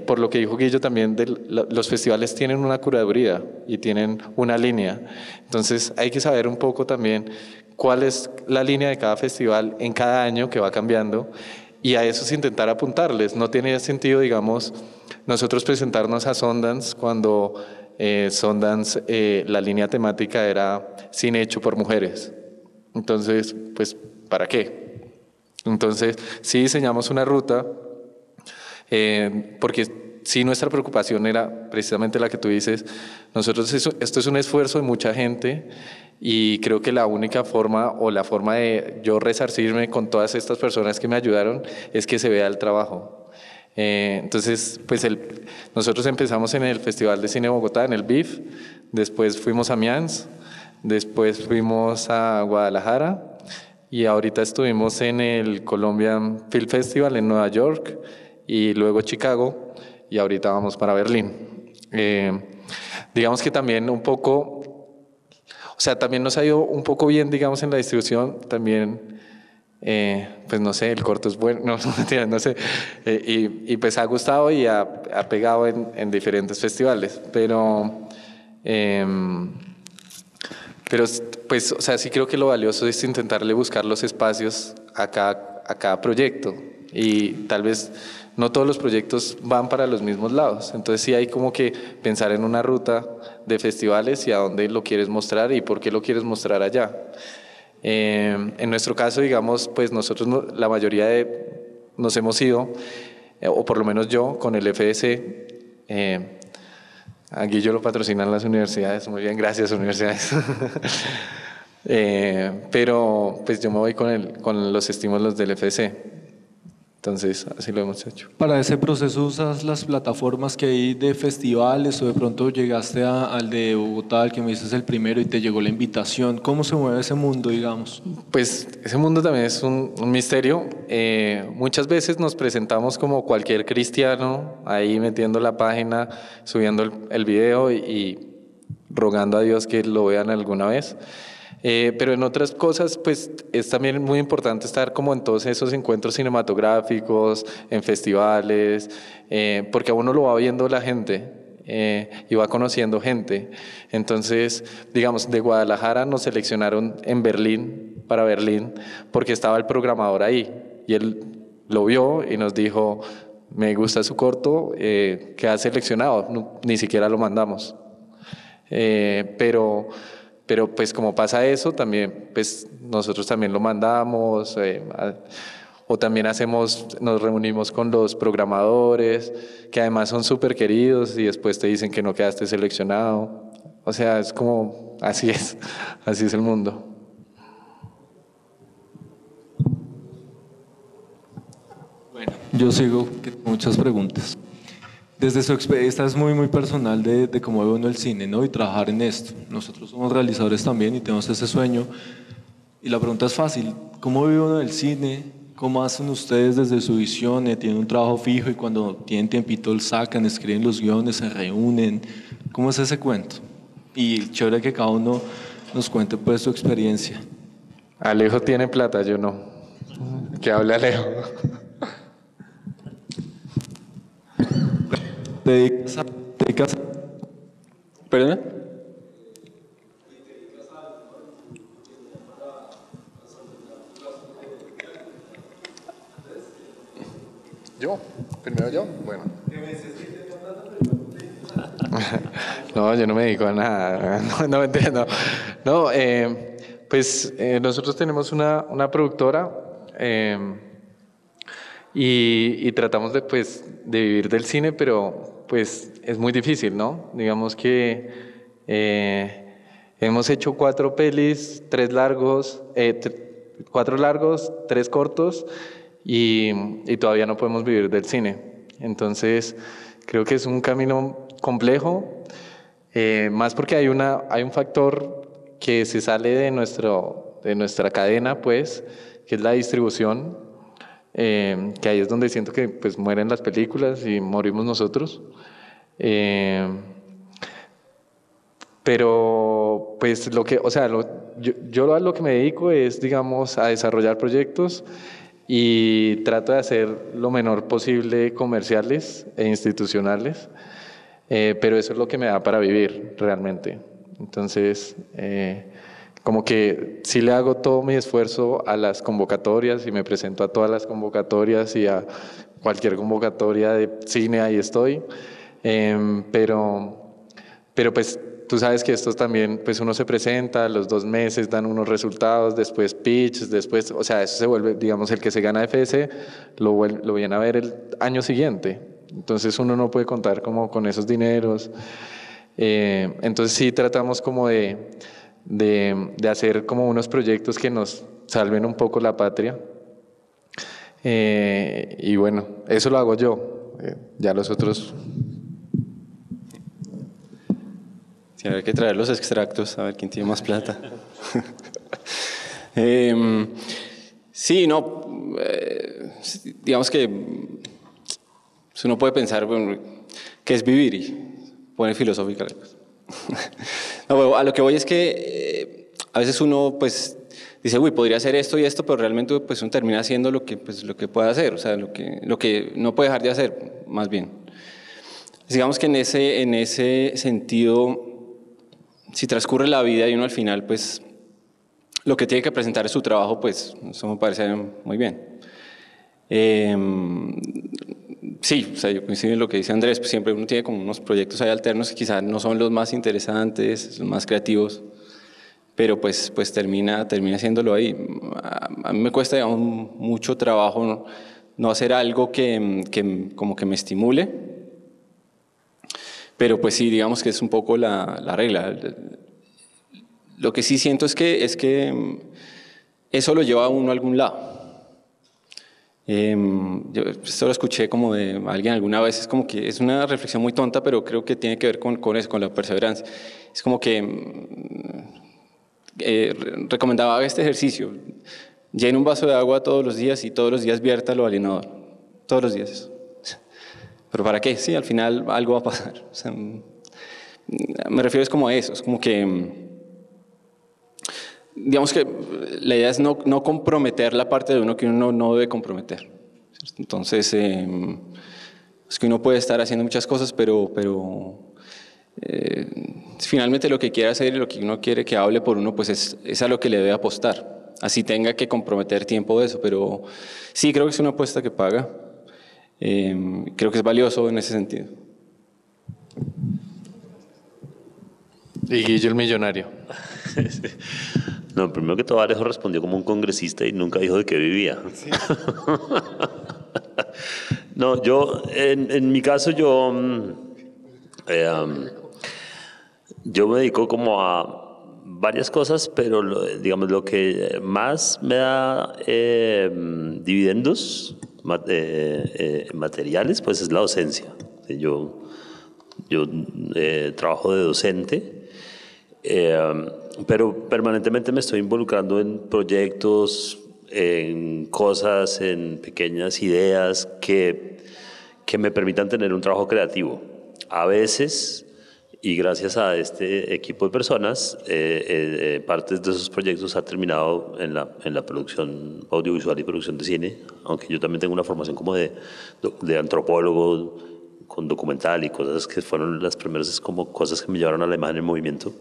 por lo que dijo Guillo también, los festivales tienen una curaduría y tienen una línea. Entonces hay que saber un poco también cuál es la línea de cada festival en cada año que va cambiando y a eso es intentar apuntarles. No tiene sentido, digamos, nosotros presentarnos a Sundance cuando Sundance, la línea temática era cine hecho por mujeres. Entonces, pues, ¿para qué? Entonces, sí diseñamos una ruta, porque sí nuestra preocupación era precisamente la que tú dices. Nosotros, esto es un esfuerzo de mucha gente y creo que la única forma o la forma de yo resarcirme con todas estas personas que me ayudaron es que se vea el trabajo. Entonces, pues nosotros empezamos en el Festival de Cine de Bogotá, en el BIF, después fuimos a Mians, después fuimos a Guadalajara y ahorita estuvimos en el Colombian Film Festival en Nueva York y luego Chicago y ahorita vamos para Berlín. Digamos que también un poco, o sea, también nos ha ido un poco bien, digamos, en la distribución, también. Pues no sé, el corto es bueno, no sé, y pues ha gustado y ha pegado en diferentes festivales, pero pues, o sea, sí creo que lo valioso es intentarle buscar los espacios a cada proyecto y tal vez no todos los proyectos van para los mismos lados, entonces sí hay como que pensar en una ruta de festivales y a dónde lo quieres mostrar y por qué lo quieres mostrar allá. En nuestro caso, digamos, pues nosotros la mayoría nos hemos ido, o por lo menos yo, con el FDC. Aquí yo lo patrocinan las universidades, muy bien, gracias universidades. Pero pues yo me voy con los estímulos del FDC. Entonces, así lo hemos hecho. Para ese proceso usas las plataformas que hay de festivales o de pronto llegaste al de Bogotá, al que me dices el primero y te llegó la invitación. ¿Cómo se mueve ese mundo, digamos? Pues ese mundo también es un misterio. Muchas veces nos presentamos como cualquier cristiano, ahí metiendo la página, subiendo el video y rogando a Dios que lo vean alguna vez. Pero en otras cosas, pues es también muy importante estar como en todos esos encuentros cinematográficos, en festivales, porque a uno lo va viendo la gente y va conociendo gente. Entonces, digamos, de Guadalajara nos seleccionaron para Berlín, porque estaba el programador ahí y él lo vio y nos dijo, me gusta su corto, queda seleccionado, ni siquiera lo mandamos. Pero pues como pasa eso, también pues nosotros también lo mandamos, o también nos reunimos con los programadores, que además son súper queridos y después te dicen que no quedaste seleccionado. O sea, es como, así es el mundo. Bueno, yo sigo, que tengo muchas preguntas. Desde su experiencia, esta es muy personal de cómo ve uno el cine, ¿no? Y trabajar en esto. Nosotros somos realizadores también y tenemos ese sueño. Y la pregunta es fácil, ¿cómo vive uno el cine? ¿Cómo hacen ustedes desde su visión? ¿Tienen un trabajo fijo y cuando tienen tiempito lo sacan, escriben los guiones, se reúnen? ¿Cómo es ese cuento? Y chévere que cada uno nos cuente pues su experiencia. Alejo tiene plata, yo no. Que hable Alejo. ¿Te dedicas a... ¿Perdona? ¿Yo? ¿Primero yo? Bueno. No, yo no me dedico a nada. No me entiendo. No, pues nosotros tenemos una productora y tratamos de, pues, de vivir del cine, pero pues es muy difícil, ¿no? Digamos que hemos hecho 4 pelis, 4 largos, 3 cortos y todavía no podemos vivir del cine. Entonces creo que es un camino complejo, más porque hay un factor que se sale de nuestra cadena, pues, que es la distribución, que ahí es donde siento que pues mueren las películas y morimos nosotros. Pero pues yo a lo que me dedico es, digamos, a desarrollar proyectos y trato de hacer lo menor posible comerciales e institucionales, pero eso es lo que me da para vivir realmente. Entonces, como que sí le hago todo mi esfuerzo a las convocatorias y me presento a todas las convocatorias y a cualquier convocatoria de cine, ahí estoy, pero pues tú sabes que estos también, pues uno se presenta, a los 2 meses dan unos resultados, después pitch, después, o sea, eso se vuelve, digamos, el que se gana FS lo viene a ver el año siguiente. Entonces uno no puede contar como con esos dineros. Entonces sí tratamos como de hacer como unos proyectos que nos salven un poco la patria. Y bueno, eso lo hago yo. Ya los otros... Sí, hay que traer los extractos, a ver quién tiene más plata. Sí, no, digamos que uno puede pensar, bueno, ¿qué es vivir? Y pone filosófica la cosa. No, bueno, a lo que voy es que a veces uno pues dice, uy, podría hacer esto y esto, pero realmente pues uno termina haciendo lo que puede hacer, o sea, lo que no puede dejar de hacer, más bien. Digamos que en ese sentido, si transcurre la vida y uno al final, pues, lo que tiene que presentar es su trabajo, pues, eso me parece muy bien. Sí, o sea, yo coincido en lo que dice Andrés, pues siempre uno tiene como unos proyectos ahí alternos que quizás no son los más interesantes, los más creativos, pero pues termina haciéndolo ahí. A mí me cuesta, digamos, mucho trabajo no hacer algo que como que me estimule, pero pues sí, digamos que es un poco la regla. Lo que sí siento es que eso lo lleva a uno a algún lado. Yo esto lo escuché como de alguien alguna vez, es como que es una reflexión muy tonta, pero creo que tiene que ver con eso, con la perseverancia. Es como que recomendaba este ejercicio: llene un vaso de agua todos los días y todos los días viértalo al inodoro, todos los días. ¿Pero para qué? Sí, al final algo va a pasar. O sea, me refiero es como a eso, es como que, digamos que la idea es no comprometer la parte de uno que uno no debe comprometer, ¿cierto? Entonces, es que uno puede estar haciendo muchas cosas, pero finalmente lo que quiere hacer y lo que uno quiere que hable por uno, pues es a lo que le debe apostar. Así tenga que comprometer tiempo de eso, pero sí creo que es una apuesta que paga. Creo que es valioso en ese sentido. Y Guillo el millonario. No, primero que todo Alejo respondió como un congresista y nunca dijo de qué vivía. Sí. No, yo, en mi caso, yo me dedico como a varias cosas, pero digamos lo que más me da dividendos materiales, pues es la docencia. Yo trabajo de docente, pero permanentemente me estoy involucrando en proyectos en cosas, en pequeñas ideas que me permitan tener un trabajo creativo. A veces, y gracias a este equipo de personas, partes de esos proyectos ha terminado en la producción audiovisual y producción de cine, aunque yo también tengo una formación como de antropólogo con documental y cosas que fueron las primeras como cosas que me llevaron a la imagen en movimiento.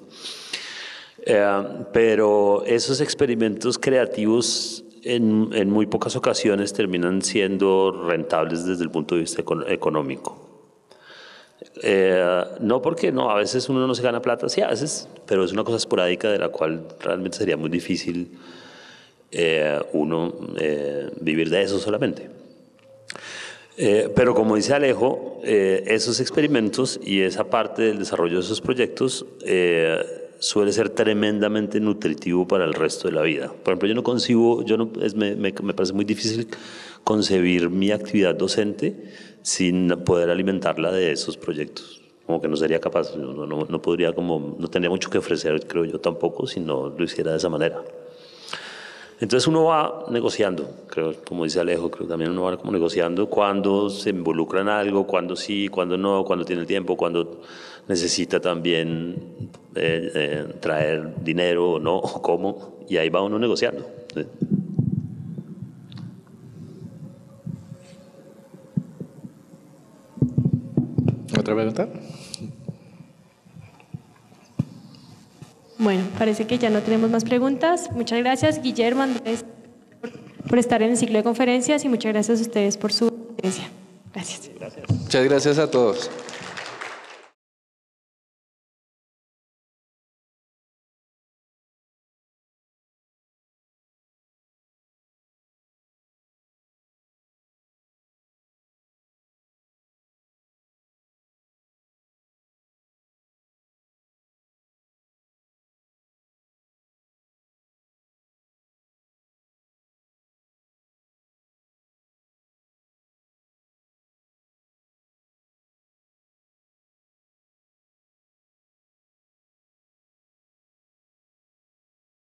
Pero esos experimentos creativos en muy pocas ocasiones terminan siendo rentables desde el punto de vista económico. No porque no, a veces uno no se gana plata, sí, a veces, pero es una cosa esporádica de la cual realmente sería muy difícil vivir de eso solamente. Pero como dice Alejo, esos experimentos y esa parte del desarrollo de esos proyectos suele ser tremendamente nutritivo para el resto de la vida. Por ejemplo, me parece muy difícil concebir mi actividad docente sin poder alimentarla de esos proyectos. Como que no sería capaz, no podría, no tendría mucho que ofrecer, creo yo tampoco, si no lo hiciera de esa manera. Entonces uno va negociando, creo, como dice Alejo, creo que también uno va como negociando cuando se involucra en algo, cuando sí, cuando no, cuando tiene el tiempo, cuando necesita también traer dinero o no, o cómo, y ahí va uno negociando. ¿Sí? ¿Otra pregunta? Bueno, parece que ya no tenemos más preguntas. Muchas gracias, Guillermo, Andrés, por estar en el ciclo de conferencias y muchas gracias a ustedes por su presencia. Gracias. Muchas gracias a todos.